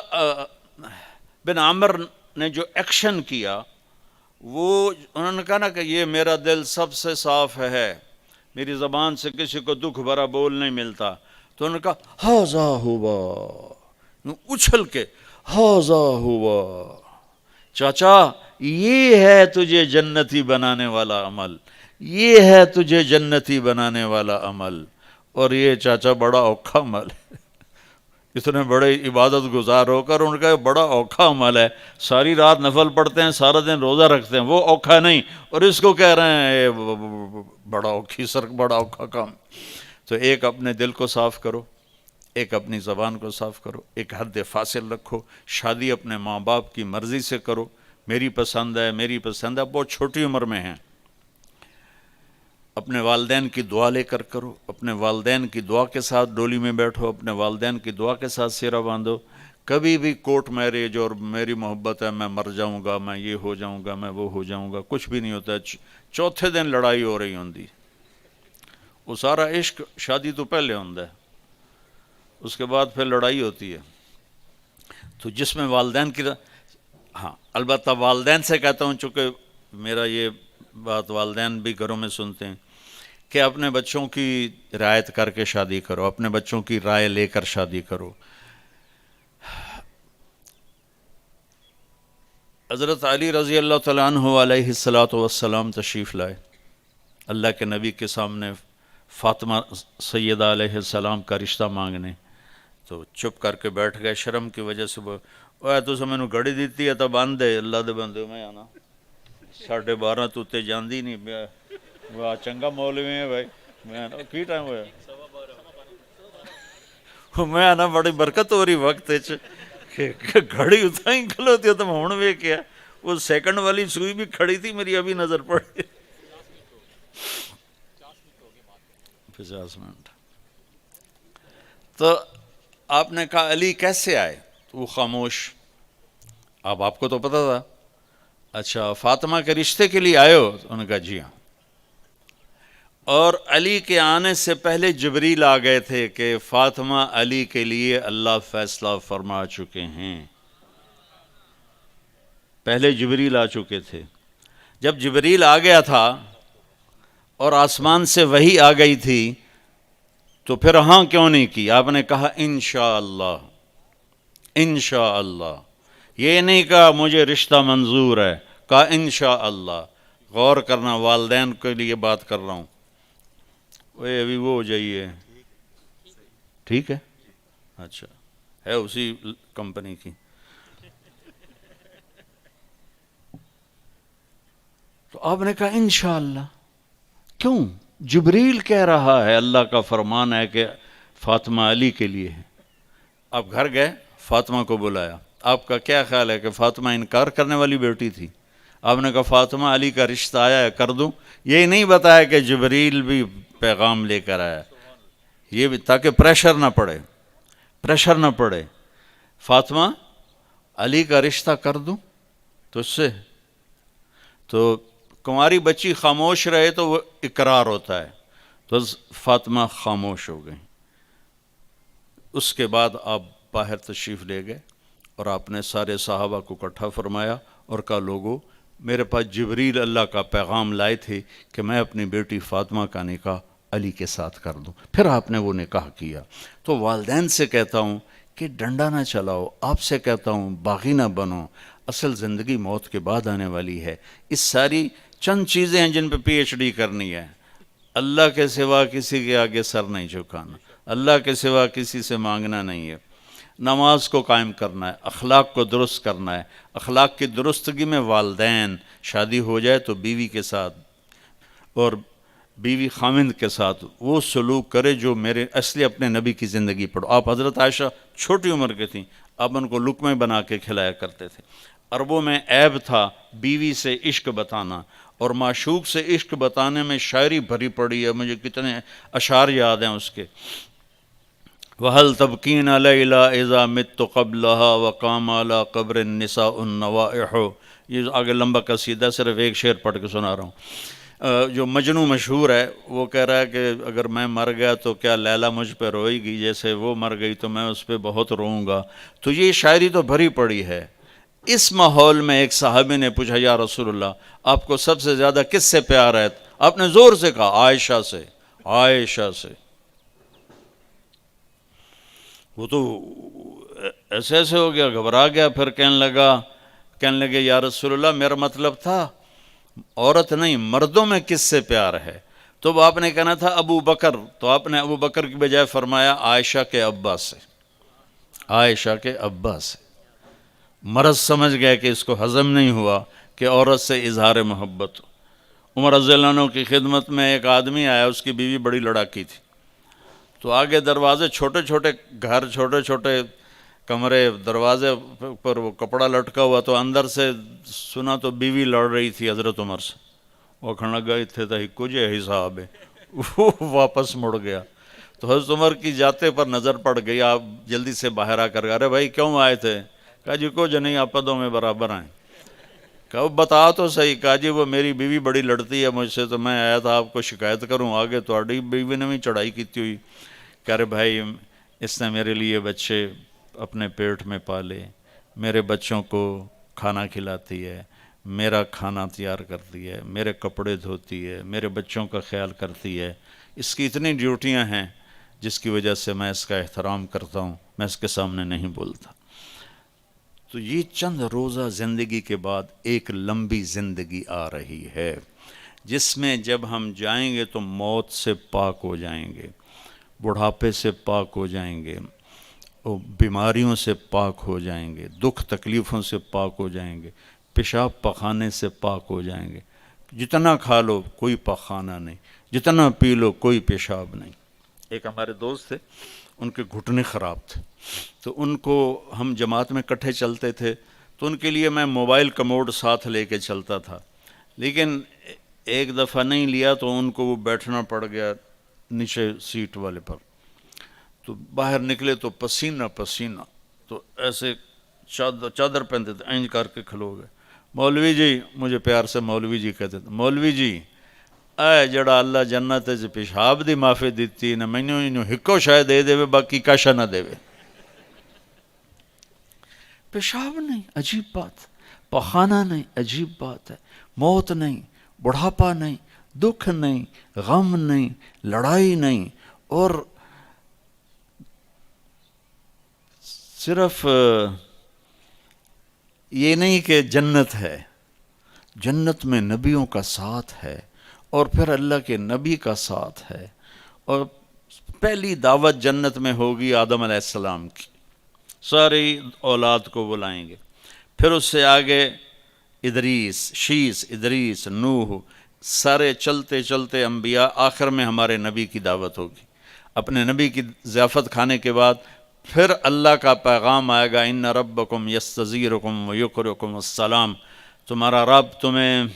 C: بن عامر نے جو ایکشن کیا وہ انہوں نے کہا نا کہ یہ میرا دل سب سے صاف ہے، میری زبان سے کسی کو دکھ بھرا بول نہیں ملتا، تو انہوں نے کہا ہاذا ہوا، اچھل کے ہاذا ہوا، چاچا یہ ہے تجھے جنتی بنانے والا عمل، یہ ہے تجھے جنتی بنانے والا عمل، اور یہ چاچا بڑا اوکھا عمل ہے، اتنے بڑے عبادت گزار ہو کر ان کا بڑا اوکھا عمل ہے، ساری رات نفل پڑھتے ہیں، سارا دن روزہ رکھتے ہیں، وہ اوکھا نہیں، اور اس کو کہہ رہے ہیں بڑا اوکھا کام۔ تو ایک اپنے دل کو صاف کرو، ایک اپنی زبان کو صاف کرو، ایک حد فاصل رکھو، شادی اپنے ماں باپ کی مرضی سے کرو، میری پسند ہے میری پسند ہے، بہت چھوٹی عمر میں ہیں، اپنے والدین کی دعا لے کر کرو، اپنے والدین کی دعا کے ساتھ ڈولی میں بیٹھو، اپنے والدین کی دعا کے ساتھ سیرہ باندھو۔ کبھی بھی کورٹ میرج اور میری محبت ہے میں مر جاؤں گا، میں یہ ہو جاؤں گا، میں وہ ہو جاؤں گا، کچھ بھی نہیں ہوتا ہے۔ چوتھے دن لڑائی ہو رہی ہوندی، وہ سارا عشق شادی تو پہلے ہوندا ہے، اس کے بعد پھر لڑائی ہوتی ہے۔ تو جس میں والدین کی ہاں البتہ والدین سے کہتا ہوں، چونکہ میرا یہ بات والدین بھی گھروں میں سنتے ہیں کہ اپنے بچوں کی رعایت کر کے شادی کرو، اپنے بچوں کی رائے لے کر شادی کرو۔ حضرت علی رضی اللہ تعالیٰ عنہ علیہ السلام تشریف لائے اللہ کے نبی کے سامنے فاطمہ سیدہ علیہ السلام کا رشتہ مانگنے، تو چپ کر کے بیٹھ گئے شرم کی وجہ سے۔ وہ تو میں نے گھڑی دیتی ہے تو بند ہے، اللہ دے بندے میں آنا 12:30 تو تے جاندی نہیں، واہ چنگا مولوی ہے بھائی، میں کی ٹائم ہوا میں آنا بڑی برکت ہو رہی وقت گھڑی اتنا ہی کھلوتی ہے تو ہوں وے کیا، وہ سیکنڈ والی سوئی بھی کھڑی تھی میری ابھی نظر پڑی 50 منٹ۔ تو آپ نے کہا علی کیسے آئے؟ تو وہ خاموش، اب آپ کو تو پتا تھا، اچھا فاطمہ کے رشتے کے لیے آئے ہو؟ انہوں نے کہا جی ہاں۔ اور علی کے آنے سے پہلے جبریل آ گئے تھے کہ فاطمہ علی کے لیے اللہ فیصلہ فرما چکے ہیں، پہلے جبریل آ چکے تھے۔ جب جبریل آ گیا تھا اور آسمان سے وحی آ گئی تھی تو پھر ہاں کیوں نہیں کی؟ آپ نے کہا انشاءاللہ انشاءاللہ، یہ نہیں کہا مجھے رشتہ منظور ہے، کہا انشاءاللہ۔ غور کرنا، والدین کے لیے بات کر رہا ہوں، ابھی وہ ہو جائیے ٹھیک ہے، اچھا ہے اسی کمپنی کی۔ تو آپ نے کہا انشاءاللہ، کیوں؟ جبریل کہہ رہا ہے، اللہ کا فرمان ہے کہ فاطمہ علی کے لیے ہے۔ آپ گھر گئے، فاطمہ کو بلایا، آپ کا کیا خیال ہے کہ فاطمہ انکار کرنے والی بیٹی تھی؟ آپ نے کہا فاطمہ علی کا رشتہ آیا ہے کر دوں؟ یہ نہیں بتایا کہ جبریل بھی پیغام لے کر آیا، یہ بھی تاکہ پریشر نہ پڑے فاطمہ علی کا رشتہ کر دوں تو اس سے، تو کماری بچی خاموش رہے تو وہ اقرار ہوتا ہے، تو فاطمہ خاموش ہو گئی۔ اس کے بعد آپ باہر تشریف لے گئے اور آپ نے سارے صحابہ کو اکٹھا فرمایا اور کہا لوگو میرے پاس جبریل اللہ کا پیغام لائے تھے کہ میں اپنی بیٹی فاطمہ کا نکاح علی کے ساتھ کر دوں، پھر آپ نے وہ نکاح کیا۔ تو والدین سے کہتا ہوں کہ ڈنڈا نہ چلاؤ، آپ سے کہتا ہوں باغی نہ بنو، اصل زندگی موت کے بعد آنے والی ہے۔ اس ساری چند چیزیں ہیں جن پہ پی ایچ ڈی کرنی ہے۔ اللہ کے سوا کسی کے آگے سر نہیں جھکانا، اللہ کے سوا کسی سے مانگنا نہیں ہے، نماز کو قائم کرنا ہے، اخلاق کو درست کرنا ہے۔ اخلاق کی درستگی میں والدین، شادی ہو جائے تو بیوی کے ساتھ اور بیوی خامند کے ساتھ وہ سلوک کرے جو میرے اصلی اپنے نبی کی زندگی پڑھو۔ آپ حضرت عائشہ چھوٹی عمر کے تھیں، آپ ان کو لقمے بنا کے کھلایا کرتے تھے۔ عربوں میں عیب تھا بیوی سے عشق بتانا، اور معشوق سے عشق بتانے میں شاعری بھری پڑی ہے، مجھے کتنے اشعار یاد ہیں اس کے۔ وَهَلْ تَبْكِينَ لَيْلَا إِذَا مِتُّ قَبْلَهَا وَقَامَ عَلَىٰ قَبْرِ النِّسَاءُ النَّوَائِحُ۔ یہ آگے لمبا قصیدہ، صرف ایک شعر پڑھ کے سنا رہا ہوں۔ جو مجنوں مشہور ہے وہ کہہ رہا ہے کہ اگر میں مر گیا تو کیا لیلا مجھ پہ روئے گی، جیسے وہ مر گئی تو میں اس پہ بہت روؤں گا۔ تو یہ شاعری تو بھری پڑی ہے۔ اس ماحول میں ایک صحابی نے پوچھا یا رسول اللہ آپ کو سب سے زیادہ کس سے پیار ہے؟ آپ نے زور سے کہا عائشہ سے، عائشہ سے۔ وہ تو ایسے ہو گیا، گھبرا گیا، پھر کہنے لگے یا رسول اللہ میرا مطلب تھا عورت نہیں مردوں میں کس سے پیار ہے؟ تو وہ آپ نے کہنا تھا ابو بکر، تو آپ نے ابو بکر کی بجائے فرمایا عائشہ کے ابا سے، عائشہ کے ابا سے۔ مرض سمجھ گئے کہ اس کو ہضم نہیں ہوا کہ عورت سے اظہار محبت ہو۔ عمر رضی اللہ عنہ کی خدمت میں ایک آدمی آیا، اس کی بیوی بڑی لڑاکی تھی، تو آگے دروازے چھوٹے چھوٹے گھر، چھوٹے چھوٹے کمرے، دروازے پر وہ کپڑا لٹکا ہوا، تو اندر سے سنا تو بیوی لڑ رہی تھی حضرت عمر سے۔ وہ کھڑا گئے تھے تو کچھ حساب ہے، وہ واپس مڑ گیا۔ تو حضرت عمر کی جاتے پر نظر پڑ گئی، آپ جلدی سے باہر آ کر ارے بھائی کیوں آئے تھے؟ کہا جی کچھ نہیں، آپ دو میں برابر آئیں۔ کہا بتا تو صحیح۔ کہا جی وہ میری بیوی بڑی لڑتی ہے مجھ سے، تو میں آیا تھا آپ کو شکایت کروں، آگے تھوڑی بیوی نے بھی چڑھائی کیتی ہوئی۔ کہہ رہے بھائی اس نے میرے لیے بچے اپنے پیٹ میں پالے، میرے بچوں کو کھانا کھلاتی ہے، میرا کھانا تیار کرتی ہے، میرے کپڑے دھوتی ہے، میرے بچوں کا خیال کرتی ہے، اس کی اتنی ڈیوٹیاں ہیں جس کی وجہ سے میں اس کا احترام کرتا ہوں، میں اس کے سامنے نہیں بولتا۔ تو یہ چند روزہ زندگی کے بعد ایک لمبی زندگی آ رہی ہے جس میں جب ہم جائیں گے تو موت سے پاک ہو جائیں گے، بڑھاپے سے پاک ہو جائیں گے، بیماریوں سے پاک ہو جائیں گے، دکھ تکلیفوں سے پاک ہو جائیں گے، پیشاب پخانے سے پاک ہو جائیں گے۔ جتنا کھا لو کوئی پخانہ نہیں، جتنا پی لو کوئی پیشاب نہیں۔ ایک ہمارے دوست تھے، ان کے گھٹنے خراب تھے، تو ان کو ہم جماعت میں کٹھے چلتے تھے، تو ان کے لیے میں موبائل کموڈ ساتھ لے کے چلتا تھا، لیکن ایک دفعہ نہیں لیا تو ان کو وہ بیٹھنا پڑ گیا نیچے سیٹ والے پر۔ تو باہر نکلے تو پسینہ پسینہ، تو ایسے چادر پہنتے تھے، اینج کر کے کھلو گئے۔ مولوی جی، مجھے پیار سے مولوی جی کہتے تھے، مولوی جی اے جڑا اللہ جنت سے پیشاب دی معافی دیتی نہ مینوں انہوں ہکو شاید دے دے باقی کاشا نہ دے۔ پیشاب نہیں، عجیب بات، پخانہ نہیں، عجیب بات ہے، موت نہیں، بڑھاپا نہیں، دکھ نہیں، غم نہیں، لڑائی نہیں، اور صرف یہ نہیں کہ جنت ہے، جنت میں نبیوں کا ساتھ ہے، اور پھر اللہ کے نبی کا ساتھ ہے، اور پہلی دعوت جنت میں ہوگی آدم علیہ السلام کی، ساری اولاد کو بلائیں گے، پھر اس سے آگے ادریس، شیس، ادریس، نوح، سارے چلتے چلتے انبیاء، آخر میں ہمارے نبی کی دعوت ہوگی۔ اپنے نبی کی ضیافت کھانے کے بعد پھر اللہ کا پیغام آئے گا ان ربکم یستزیرکم ویقرئکم السلام، تمہارا رب تمہیں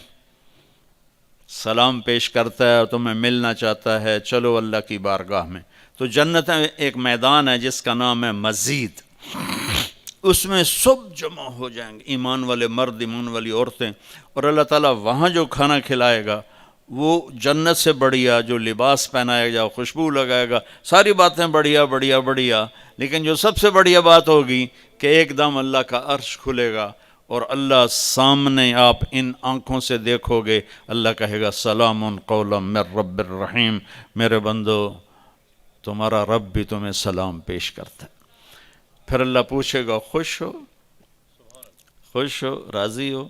C: سلام پیش کرتا ہے اور تمہیں ملنا چاہتا ہے، چلو اللہ کی بارگاہ میں۔ تو جنت میں ایک میدان ہے جس کا نام ہے مزید، اس میں سب جمع ہو جائیں گے، ایمان والے مرد، ایمان والی عورتیں، اور اللہ تعالیٰ وہاں جو کھانا کھلائے گا وہ جنت سے بڑھیا، جو لباس پہنائے گا، خوشبو لگائے گا، ساری باتیں بڑھیا بڑھیا بڑھیا، لیکن جو سب سے بڑھیا بات ہوگی کہ ایک دم اللہ کا عرش کھلے گا اور اللہ سامنے آپ ان آنکھوں سے دیکھو گے، اللہ کہے گا سلام قولا من رب الرحیم، میرے بندو تمہارا رب بھی تمہیں سلام پیش کرتا ہے۔ پھر اللہ پوچھے گا خوش ہو، خوش ہو، راضی ہو؟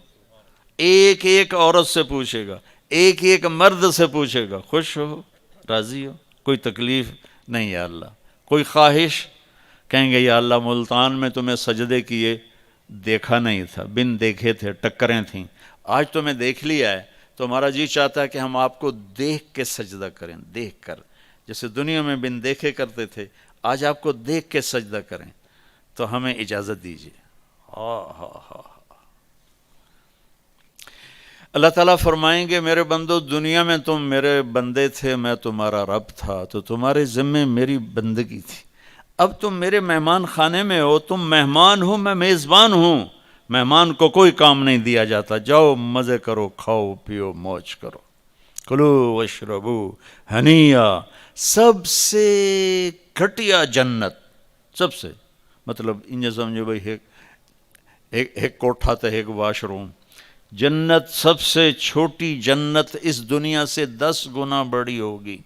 C: ایک ایک عورت سے پوچھے گا، ایک ایک مرد سے پوچھے گا، خوش ہو، راضی ہو؟ کوئی تکلیف نہیں یا اللہ؟ کوئی خواہش؟ کہیں گے یا اللہ ملتان میں تمہیں سجدے کیے دیکھا نہیں تھا، بن دیکھے تھے، ٹکریں تھیں، آج تمہیں دیکھ لیا ہے تو ہمارا جی چاہتا ہے کہ ہم آپ کو دیکھ کے سجدہ کریں، دیکھ کر، جیسے دنیا میں بن دیکھے کرتے تھے، آج آپ کو دیکھ کے سجدہ کریں، تو ہمیں اجازت دیجیے۔ اللہ تعالیٰ فرمائیں گے میرے بندو دنیا میں تم میرے بندے تھے، میں تمہارا رب تھا، تو تمہارے ذمے میری بندگی تھی، اب تم میرے مہمان خانے میں ہو، تم مہمان ہو، میں میزبان ہوں، مہمان کو کوئی کام نہیں دیا جاتا، جاؤ مزے کرو، کھاؤ پیو موج کرو، کلو واشربو ہنیا، سب سے گھٹیا جنت، سب سے مطلب انجھے سمجھو بھائی ایک کوٹھا تھا، ایک واش روم، جنت سب سے چھوٹی جنت اس دنیا سے 10 گنا بڑی ہوگی،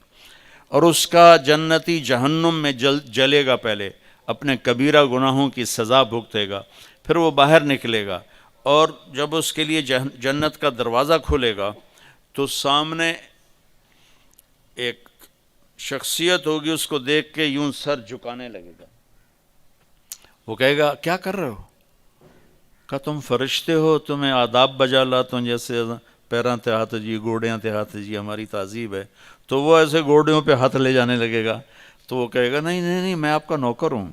C: اور اس کا جنتی جہنم میں جلے گا، پہلے اپنے کبیرہ گناہوں کی سزا بھگتے گا، پھر وہ باہر نکلے گا، اور جب اس کے لیے جنت کا دروازہ کھلے گا تو سامنے ایک شخصیت ہوگی، اس کو دیکھ کے یوں سر جھکانے لگے گا، وہ کہے گا کیا کر رہے ہو؟ کہ تم فرشتے ہو، تمہیں آداب بجا لاتا ہوں، جیسے پیراں تے ہاتھ جی، گوڑیاں تے ہاتھ جی، ہماری تہذیب ہے، تو وہ ایسے گوڑیوں پہ ہاتھ لے جانے لگے گا، تو وہ کہے گا نہیں نہیں نہیں، میں آپ کا نوکر ہوں،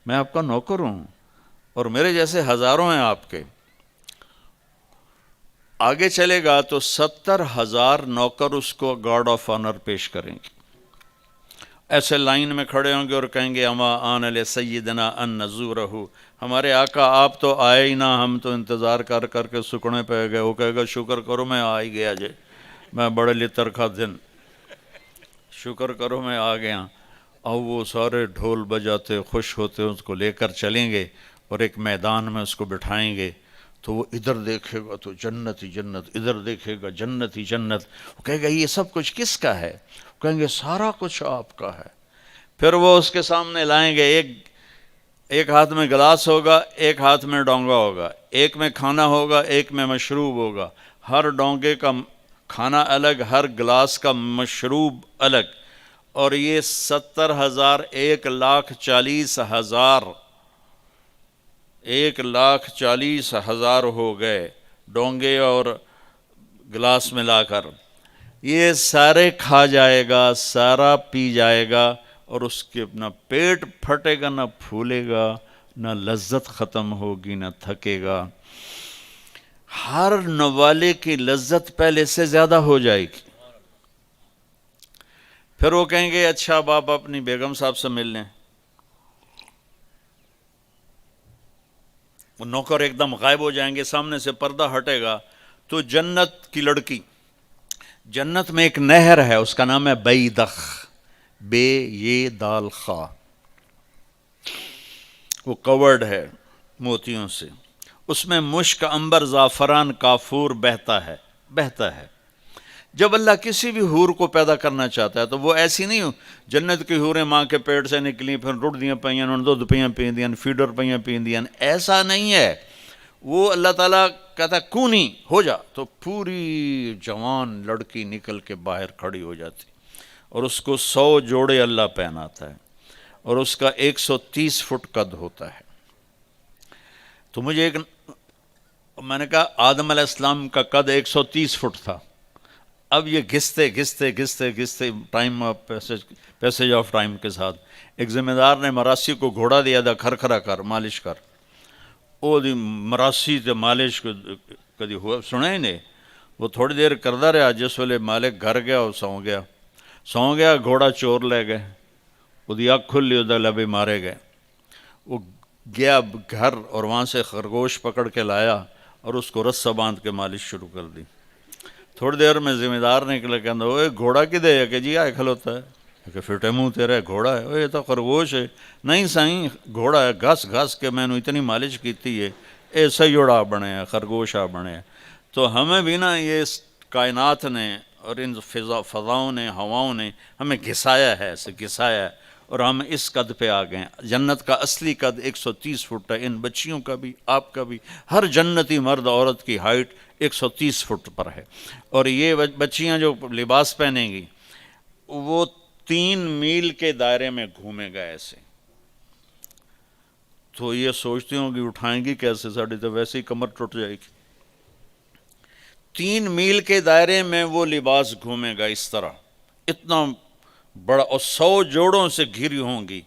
C: میں آپ کا نوکر ہوں، اور میرے جیسے ہزاروں ہیں آپ کے۔ آگے چلے گا تو 70,000 نوکر اس کو گارڈ آف آنر پیش کریں گے، ایسے لائن میں کھڑے ہوں گے اور کہیں گے اما آن علیہ سیدنا ان نزورہ، ہمارے آقا آپ تو آئے ہی نہ، ہم تو انتظار کر کر کے سکڑے پہ گئے۔ وہ کہے گا شکر کرو میں آ ہی گیا جے، میں بڑے لطر کا دن، شکر کرو میں آ گیا۔ اور وہ سارے ڈھول بجاتے خوش ہوتے اس کو لے کر چلیں گے اور ایک میدان میں اس کو بٹھائیں گے، تو وہ ادھر دیکھے گا تو جنت ہی جنت، ادھر دیکھے گا جنت ہی جنت، وہ کہے گا یہ سب کچھ کس کا ہے؟ کہیں گے سارا کچھ آپ کا ہے۔ پھر وہ اس کے سامنے لائیں گے، ایک ہاتھ میں گلاس ہوگا، ایک ہاتھ میں ڈونگا ہوگا، ایک میں کھانا ہوگا، ایک میں مشروب ہوگا، ہر ڈونگے کا کھانا الگ، ہر گلاس کا مشروب الگ، اور یہ 70,000 1,40,000 1,40,000 ہو گئے ڈونگے اور گلاس ملا کر، یہ سارے کھا جائے گا، سارا پی جائے گا، اور اس کے نہ پیٹ پھٹے گا، نہ پھولے گا، نہ لذت ختم ہوگی، نہ تھکے گا، ہر نوالے کی لذت پہلے سے زیادہ ہو جائے گی۔ پھر وہ کہیں گے اچھا اب آپ اپنی بیگم صاحب سے مل لیں، وہ نوکر ایک دم غائب ہو جائیں گے، سامنے سے پردہ ہٹے گا تو جنت کی لڑکی، جنت میں ایک نہر ہے، اس کا نام ہے بیدخ، بے یہ دال خا، وہ کورڈ ہے موتیوں سے، اس میں مشک، عنبر، زعفران، کافور بہتا ہے۔ جب اللہ کسی بھی حور کو پیدا کرنا چاہتا ہے تو وہ ایسی نہیں ہو، جنت کی حوریں ماں کے پیٹ سے نکلی پھر رڑ دیاں پئیاں، انہوں نے دودھ پیاں پیندیاں، فیڈر پیاں پیندیاں، ایسا نہیں ہے۔ وہ اللہ تعالیٰ کہتا ہے کونی ہو جا، تو پوری جوان لڑکی نکل کے باہر کھڑی ہو جاتی، اور اس کو 100 جوڑے اللہ پہناتا ہے، اور اس کا 130 فٹ قد ہوتا ہے۔ تو میں نے کہا آدم علیہ السلام کا قد 130 فٹ تھا، اب یہ گھستے time of passage of time کے ساتھ ایک ذمہ دار نے مراسی کو گھوڑا دیا تھا کھرکھرا کر مالش کر، وہ دی مراسی تے مالش کو کدی ہوا سنا ہی نہیں، وہ تھوڑی دیر کردا رہا، جس ویلے مالک گھر گیا وہ سو گیا گھوڑا چور لے گئے، وہ دی اکھ کھلی وہ لبے مارے گئے، وہ گیا گھر اور وہاں سے خرگوش پکڑ کے لایا اور اس کو رسہ باندھ کے مالش شروع کر دی۔ تھوڑی دیر میں ذمہ دار نکلا کہ وہ گھوڑا کدے ہے کہ جی آئے کھلوتا ہے کہ فٹے منہ تیرا گھوڑا ہے، یہ تو خرگوش ہے، نہیں سائیں گھوڑا ہے، گھس کے میں نے اتنی مالش کیتی ہے ایسا جوڑا بنے ہے خرگوش آ بنے ہے۔ تو ہمیں بھی نا یہ کائنات نے اور ان فضاؤں نے ہواؤں نے ہمیں گھسایا ہے، ایسے گھسایا ہے، اور ہم اس قد پہ آ گئے ہیں۔ جنت کا اصلی قد 130 فٹ ہے، ان بچیوں کا بھی آپ کا بھی، ہر جنتی مرد عورت کی ہائٹ 130 فٹ پر ہے، اور یہ بچیاں جو لباس پہنیں گی وہ 3 میل کے دائرے میں گھومے گا ایسے، تو یہ سوچتی ہوں کہ اٹھائیں گی کیسے، ساڑی تو ویسے ہی کمر ٹوٹ جائے گی۔ 3 میل کے دائرے میں وہ لباس گھومے گا اس طرح، اتنا بڑا، اور 100 جوڑوں سے گھری ہوں گی۔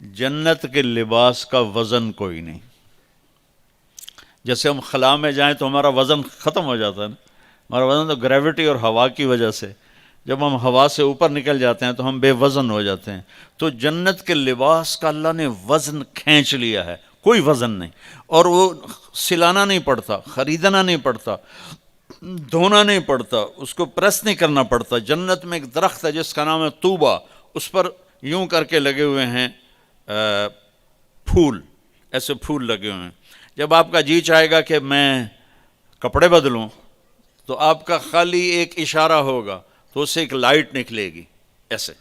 C: جنت کے لباس کا وزن کوئی نہیں، جیسے ہم خلا میں جائیں تو ہمارا وزن ختم ہو جاتا ہے نا، ہمارا وزن تو گریوٹی اور ہوا کی وجہ سے، جب ہم ہوا سے اوپر نکل جاتے ہیں تو ہم بے وزن ہو جاتے ہیں۔ تو جنت کے لباس کا اللہ نے وزن کھینچ لیا ہے، کوئی وزن نہیں، اور وہ سلانا نہیں پڑتا، خریدنا نہیں پڑتا، دھونا نہیں پڑتا، اس کو پریس نہیں کرنا پڑتا۔ جنت میں ایک درخت ہے جس کا نام ہے طوبہ، اس پر یوں کر کے لگے ہوئے ہیں پھول، ایسے پھول لگے ہوئے ہیں۔ جب آپ کا جی چاہے گا کہ میں کپڑے بدلوں تو آپ کا خالی ایک اشارہ ہوگا تو اس سے ایک لائٹ نکلے گی ایسے۔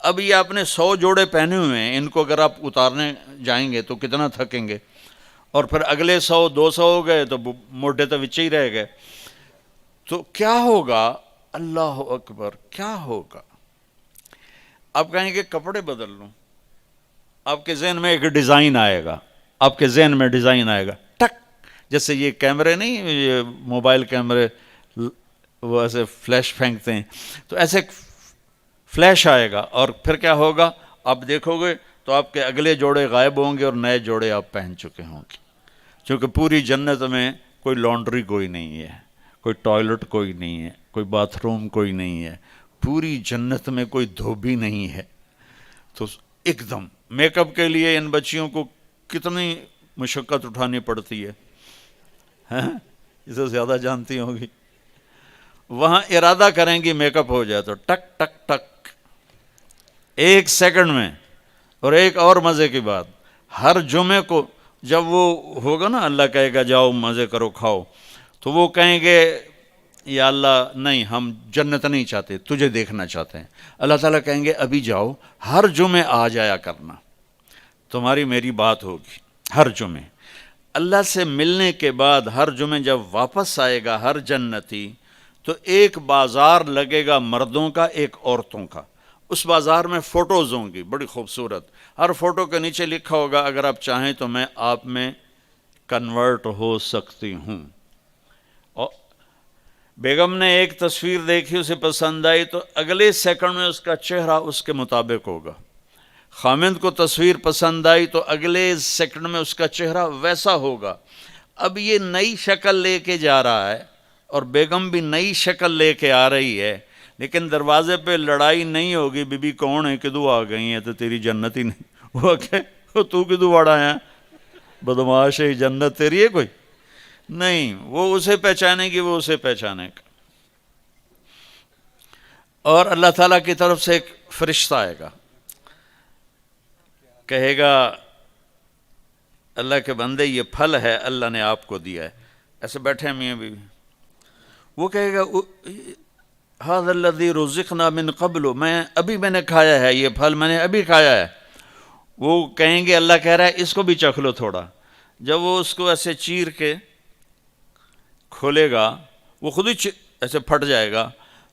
C: اب یہ آپ نے 100 جوڑے پہنے ہوئے ہیں، ان کو اگر آپ اتارنے جائیں گے تو کتنا تھکیں گے، اور پھر اگلے 100 200 ہو گئے تو موٹے تو وچے ہی رہ گئے۔ تو کیا ہوگا، اللہ اکبر، کیا ہوگا؟ آپ کہیں گے کپڑے بدل لوں، آپ کے ذہن میں ایک ڈیزائن آئے گا، آپ کے ذہن میں ڈیزائن آئے گا، ٹک، جیسے یہ کیمرے نہیں، یہ موبائل کیمرے وہ ایسے فلیش پھینکتے ہیں، تو ایسے فلیش آئے گا، اور پھر کیا ہوگا، آپ دیکھو گے تو آپ کے اگلے جوڑے غائب ہوں گے اور نئے جوڑے آپ پہن چکے ہوں گے، چونکہ پوری جنت میں کوئی لانڈری کوئی نہیں ہے، کوئی ٹوائلٹ کوئی نہیں ہے، کوئی باتھ روم کوئی نہیں ہے، پوری جنت میں کوئی دھوبی نہیں ہے۔ تو ایک دم میک اپ کے لیے ان بچیوں کو کتنی مشقت اٹھانی پڑتی ہے، اسے زیادہ جانتی ہوگی۔ وہاں ارادہ کریں گی میک اپ ہو جائے تو ٹک ٹک ٹک 1 سیکنڈ میں۔ اور ایک اور مزے کی بات، ہر جمعے کو جب وہ ہوگا نا، اللہ کہے گا جاؤ مزے کرو کھاؤ، تو وہ کہیں گے یا اللہ نہیں، ہم جنت نہیں چاہتے، تجھے دیکھنا چاہتے ہیں۔ اللہ تعالیٰ کہیں گے ابھی جاؤ، ہر جمعے آ جایا کرنا، تمہاری میری بات ہوگی ہر جمعے۔ اللہ سے ملنے کے بعد ہر جمعے جب واپس آئے گا ہر جنتی، تو ایک بازار لگے گا مردوں کا، ایک عورتوں کا۔ اس بازار میں فوٹوز ہوں گی بڑی خوبصورت، ہر فوٹو کے نیچے لکھا ہوگا اگر آپ چاہیں تو میں آپ میں کنورٹ ہو سکتی ہوں۔ اور بیگم نے ایک تصویر دیکھی، اسے پسند آئی تو اگلے سیکنڈ میں اس کا چہرہ اس کے مطابق ہوگا۔ خامند کو تصویر پسند آئی تو اگلے سیکنڈ میں اس کا چہرہ ویسا ہوگا۔ اب یہ نئی شکل لے کے جا رہا ہے، اور بیگم بھی نئی شکل لے کے آ رہی ہے، لیکن دروازے پہ لڑائی نہیں ہوگی، بی بی کون ہے، کدو آ گئی ہیں، تو تیری جنت ہی نہیں، وہ کہ تو کدو واڑا ہے، بدماش ہے، جنت تیری ہے کوئی نہیں، وہ اسے پہچانے گی، وہ اسے پہچانے گا۔ اور اللہ تعالیٰ کی طرف سے ایک فرشتہ آئے گا، کہے گا اللہ کے بندے یہ پھل ہے اللہ نے آپ کو دیا ہے، ایسے بیٹھے ہیں میاں بیوی، وہ کہے گا ھذا الذی رزقنا من قبل، میں نے کھایا ہے، یہ پھل میں نے ابھی کھایا ہے۔ وہ کہیں گے اللہ کہہ رہا ہے اس کو بھی چکھ لو تھوڑا۔ جب وہ اس کو ایسے چیر کے کھولے گا، وہ خود ہی ایسے پھٹ جائے گا،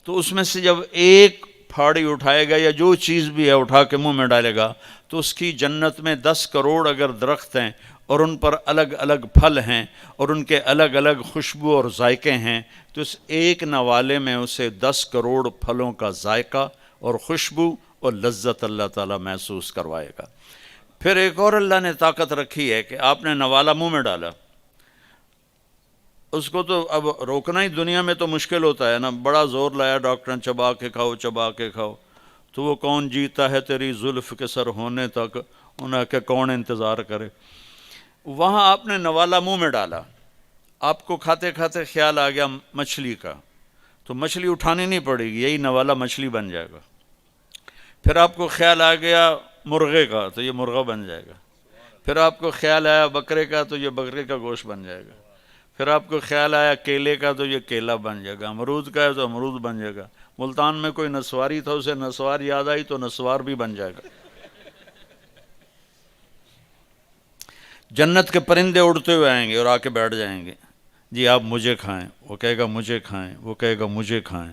C: تو اس میں سے جب ایک پھاڑی اٹھائے گا یا جو چیز بھی ہے اٹھا کے منہ میں ڈالے گا، تو اس کی جنت میں 10 کروڑ اگر درخت ہیں اور ان پر الگ الگ پھل ہیں اور ان کے الگ الگ خوشبو اور ذائقے ہیں، تو اس ایک نوالے میں اسے 10 کروڑ پھلوں کا ذائقہ اور خوشبو اور لذت اللہ تعالیٰ محسوس کروائے گا۔ پھر ایک اور اللہ نے طاقت رکھی ہے کہ آپ نے نوالا منہ میں ڈالا، اس کو تو اب روکنا ہی دنیا میں تو مشکل ہوتا ہے نا، بڑا زور لایا ڈاکٹر نے چبا کے کھاؤ چبا کے کھاؤ، تو وہ کون جیتا ہے تیری زلف کے سر ہونے تک، انہیں کہ کون انتظار کرے۔ وہاں آپ نے نوالا منہ میں ڈالا، آپ کو کھاتے کھاتے خیال آ گیا مچھلی کا، تو مچھلی اٹھانی نہیں پڑے گی، یہی نوالا مچھلی بن جائے گا۔ پھر آپ کو خیال آ گیا مرغے کا، تو یہ مرغا بن جائے گا۔ پھر آپ کو خیال آیا بکرے کا، تو یہ بکرے کا گوشت بن جائے گا۔ پھر آپ کو خیال آیا کیلے کا، تو یہ کیلا بن جائے گا۔ امرود کا ہے تو امرود بن جائے گا۔ ملتان میں کوئی نسواری تھا، اسے نسوار یاد آئی تو نسوار بھی بن جائے گا۔ جنت کے پرندے اڑتے ہوئے آئیں گے اور آ کے بیٹھ جائیں گے، جی آپ مجھے کھائیں، وہ کہے گا مجھے کھائیں، وہ کہے گا مجھے کھائیں۔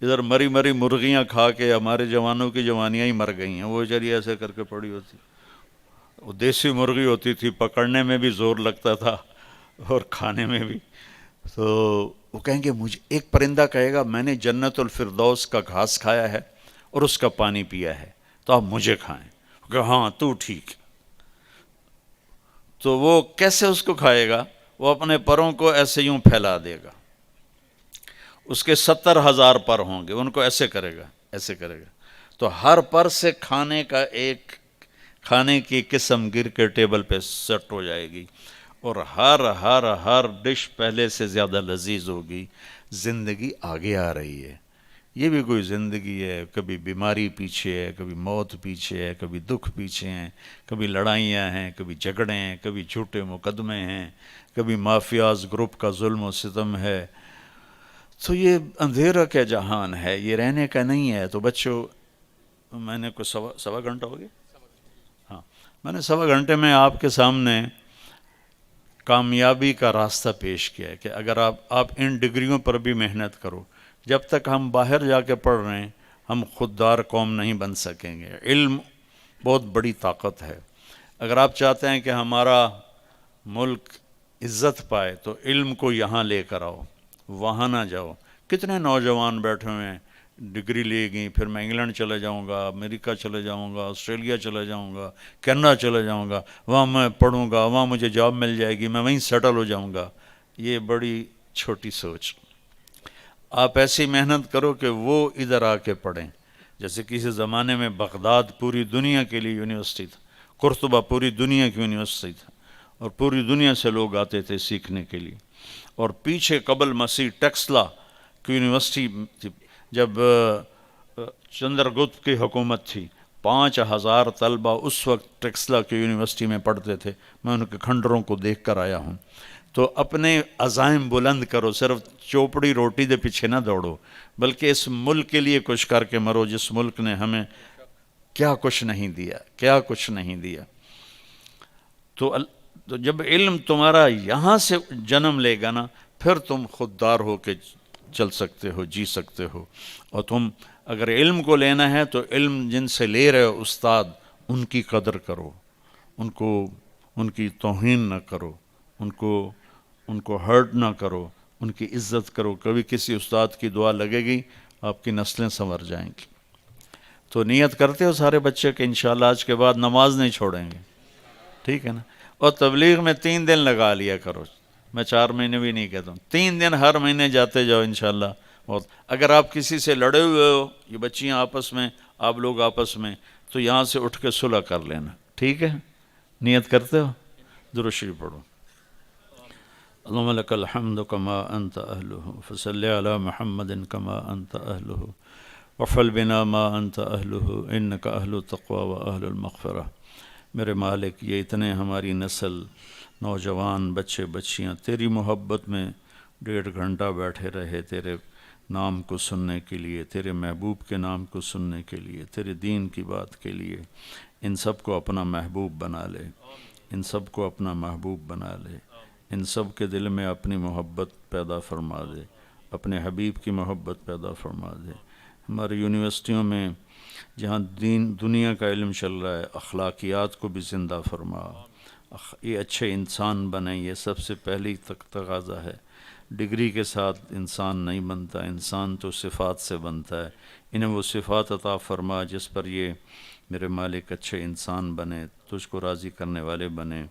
C: ادھر مری مری مرغیاں کھا کے ہمارے جوانوں کی جوانیاں ہی مر گئی ہیں، وہ چلی ایسے کر کے پڑی ہوتی، وہ دیسی مرغی ہوتی تھی، پکڑنے میں بھی زور لگتا تھا اور کھانے میں بھی۔ تو وہ کہیں گے مجھے، ایک پرندہ کہے گا میں نے جنت الفردوس کا گھاس کھایا ہے اور اس کا پانی پیا ہے، تو آپ مجھے کھائیں۔ کہ ہاں تو ٹھیک۔ تو وہ کیسے اس کو کھائے گا؟ وہ اپنے پروں کو ایسے یوں پھیلا دے گا، اس کے 70,000 پر ہوں گے، ان کو ایسے کرے گا، ایسے کرے گا، تو ہر پر سے کھانے کا ایک کھانے کی قسم گر کے ٹیبل پہ سیٹ ہو جائے گی، اور ہر ڈش پہلے سے زیادہ لذیذ ہوگی۔ زندگی آگے آ رہی ہے، یہ بھی کوئی زندگی ہے، کبھی بیماری پیچھے ہے، کبھی موت پیچھے ہے، کبھی دکھ پیچھے ہیں، کبھی لڑائیاں ہیں، کبھی جھگڑے ہیں، کبھی جھوٹے مقدمے ہیں، کبھی مافیاز گروپ کا ظلم و ستم ہے۔ تو یہ اندھیرا کا جہان ہے، یہ رہنے کا نہیں ہے۔ تو بچوں، میں نے کوئی سوا گھنٹہ ہو گیا، ہاں، میں نے سوا گھنٹے میں آپ کے سامنے کامیابی کا راستہ پیش کیا ہے کہ اگر آپ ان ڈگریوں پر بھی محنت کرو، جب تک ہم باہر جا کے پڑھ رہے ہیں ہم خوددار قوم نہیں بن سکیں گے۔ علم بہت بڑی طاقت ہے۔ اگر آپ چاہتے ہیں کہ ہمارا ملک عزت پائے تو علم کو یہاں لے کر آؤ، وہاں نہ جاؤ۔ کتنے نوجوان بیٹھے ہوئے ہیں، ڈگری لے گئی، پھر میں انگلینڈ چلے جاؤں گا، امریکہ چلے جاؤں گا، آسٹریلیا چلے جاؤں گا، کینیڈا چلے جاؤں گا، وہاں میں پڑھوں گا، وہاں مجھے جاب مل جائے گی، میں وہیں سیٹل ہو جاؤں گا۔ یہ بڑی چھوٹی سوچ۔ آپ ایسی محنت کرو کہ وہ ادھر آ کے پڑھیں۔ جیسے کسی زمانے میں بغداد پوری دنیا کے لیے یونیورسٹی تھا، قرطبہ پوری دنیا کی یونیورسٹی تھا، اور پوری دنیا سے لوگ آتے تھے سیکھنے کے لیے۔ اور پیچھے قبل مسیح ٹیکسلا کی یونیورسٹی تھی، جب چندر گپت کی حکومت تھی، 5,000 طلبہ اس وقت ٹیکسلا کی یونیورسٹی میں پڑھتے تھے۔ میں ان کے کھنڈروں کو دیکھ کر آیا ہوں۔ تو اپنے عزائم بلند کرو، صرف چوپڑی روٹی دے پیچھے نہ دوڑو، بلکہ اس ملک کے لیے کچھ کر کے مرو، جس ملک نے ہمیں کیا کچھ نہیں دیا، کیا کچھ نہیں دیا۔ تو جب علم تمہارا یہاں سے جنم لے گا نا، پھر تم خوددار ہو کے چل سکتے ہو، جی سکتے ہو۔ اور تم اگر علم کو لینا ہے تو علم جن سے لے رہے ہو استاد، ان کی قدر کرو، ان کی توہین نہ کرو، ان کو ہرٹ نہ کرو، ان کی عزت کرو۔ کبھی کسی استاد کی دعا لگے گی، آپ کی نسلیں سنور جائیں گی۔ تو نیت کرتے ہو سارے بچے کہ انشاءاللہ آج کے بعد نماز نہیں چھوڑیں گے، ٹھیک ہے نا؟ اور تبلیغ میں 3 دن لگا لیا کرو، میں 4 مہینے بھی نہیں کہتا ہوں، 3 دن ہر مہینے جاتے جاؤ انشاءاللہ۔ بہت اگر آپ کسی سے لڑے ہوئے ہو، یہ بچیاں آپس میں، آپ لوگ آپس میں، تو یہاں سے اٹھ کے صلح کر لینا، ٹھیک ہے؟ نیت کرتے ہو؟ درود شریف پڑھو۔ اللهم لك الحمد كما أنت أهله فصل على محمد كما أنت أهله وفعل بنا ما أنت أهله إنك أهل التقوى وأهل المغفرة۔ میرے مالک، یہ اتنے ہماری نسل، نوجوان، بچے بچیاں تیری محبت میں 1.5 گھنٹہ بیٹھے رہے، تیرے نام کو سننے کے لیے، تیرے محبوب کے نام کو سننے کے لیے، تیرے دین کی بات کے لیے، ان سب کو اپنا محبوب بنا لے، ان سب کو اپنا محبوب بنا لے، ان سب کے دل میں اپنی محبت پیدا فرما دے، اپنے حبیب کی محبت پیدا فرما دے۔ ہماری یونیورسٹیوں میں جہاں دنیا کا علم چل رہا ہے، اخلاقیات کو بھی زندہ فرما، یہ اچھے انسان بنیں، یہ سب سے پہلی تقاضا ہے۔ ڈگری کے ساتھ انسان نہیں بنتا، انسان تو صفات سے بنتا ہے، انہیں وہ صفات عطا فرما جس پر یہ میرے مالک اچھے انسان بنے، تجھ کو راضی کرنے والے بنے،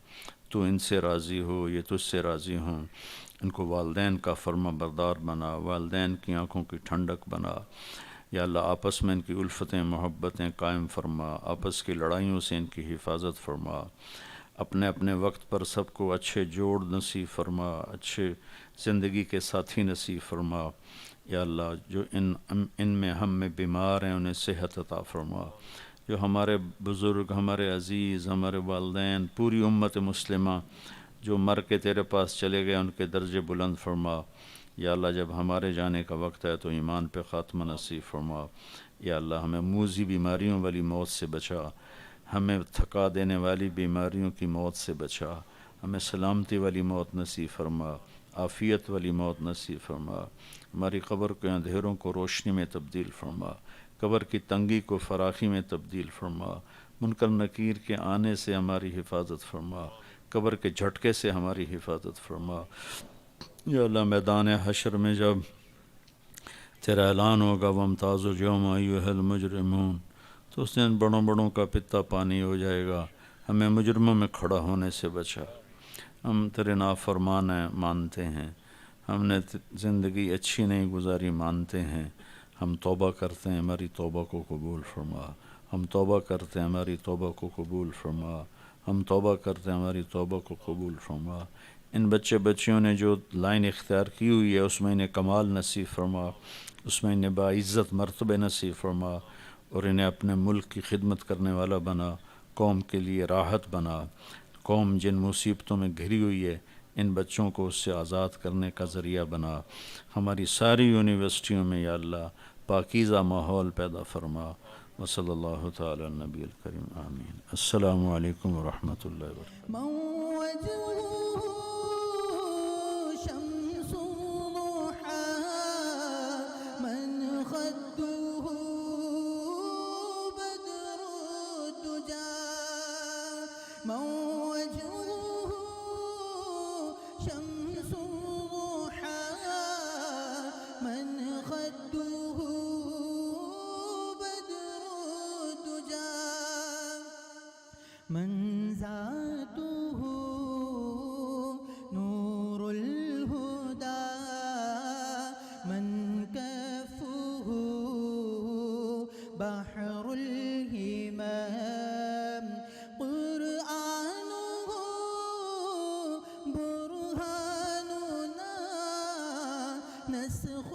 C: تو ان سے راضی ہو، یہ تجھ سے راضی ہوں، ان کو والدین کا فرما بردار بنا، والدین کی آنکھوں کی ٹھنڈک بنا، یا اللہ آپس میں ان کی الفتیں محبتیں قائم فرما، آپس کی لڑائیوں سے ان کی حفاظت فرما، اپنے اپنے وقت پر سب کو اچھے جوڑ نصیب فرما، اچھے زندگی کے ساتھی نصیب فرما، یا اللہ جو ان میں ہم میں بیمار ہیں انہیں صحت عطا فرما، جو ہمارے بزرگ، ہمارے عزیز، ہمارے والدین، پوری امت مسلمہ جو مر کے تیرے پاس چلے گئے ان کے درجے بلند فرما، یا اللہ جب ہمارے جانے کا وقت ہے تو ایمان پہ خاتمہ نصیب فرما، یا اللہ ہمیں موذی بیماریوں والی موت سے بچا، ہمیں تھکا دینے والی بیماریوں کی موت سے بچا، ہمیں سلامتی والی موت نصیب فرما، عافیت والی موت نصیب فرما، ہماری قبر کے اندھیروں کو روشنی میں تبدیل فرما، قبر کی تنگی کو فراخی میں تبدیل فرما، منکر نکیر کے آنے سے ہماری حفاظت فرما، قبر کے جھٹکے سے ہماری حفاظت فرما، یا اللہ میدان حشر میں جب تیرا اعلان ہوگا وامتازوا اليوم ایھا المجرمون، تو اس دن بڑوں بڑوں کا پتا پانی ہو جائے گا، ہمیں مجرموں میں کھڑا ہونے سے بچا، ہم تیرے نافرمان ہیں، مانتے ہیں، ہم نے زندگی اچھی نہیں گزاری، مانتے ہیں، ہم توبہ کرتے ہیں، ہماری توبہ کو قبول فرما، ہم توبہ کرتے ہیں، ہماری توبہ کو قبول فرما، ہم توبہ کرتے ہیں، ہماری توبہ کو قبول فرما، ان بچے بچیوں نے جو لائن اختیار کی ہوئی ہے اس میں انہیں کمال نصیب فرما، اس میں انہیں باعزت مرتبہ نصیب فرما، اور انہیں اپنے ملک کی خدمت کرنے والا بنا، قوم کے لیے راحت بنا، قوم جن مصیبتوں میں گھری ہوئی ہے ان بچوں کو اس سے آزاد کرنے کا ذریعہ بنا، ہماری ساری یونیورسٹیوں میں یا اللہ پاکیزہ ماحول پیدا فرما، وصلی اللہ تعالی النبی الکریم، آمین۔ السلام علیکم ورحمۃ اللہ وبرکاتہ۔
A: من وجهه شمس ضحى من خده بدر الدجى من وجهه شمس ضحى من خده بدر الدجى من ذاته نور الهدى من كفه بحر الهمام قرآنه برهاننا نسخ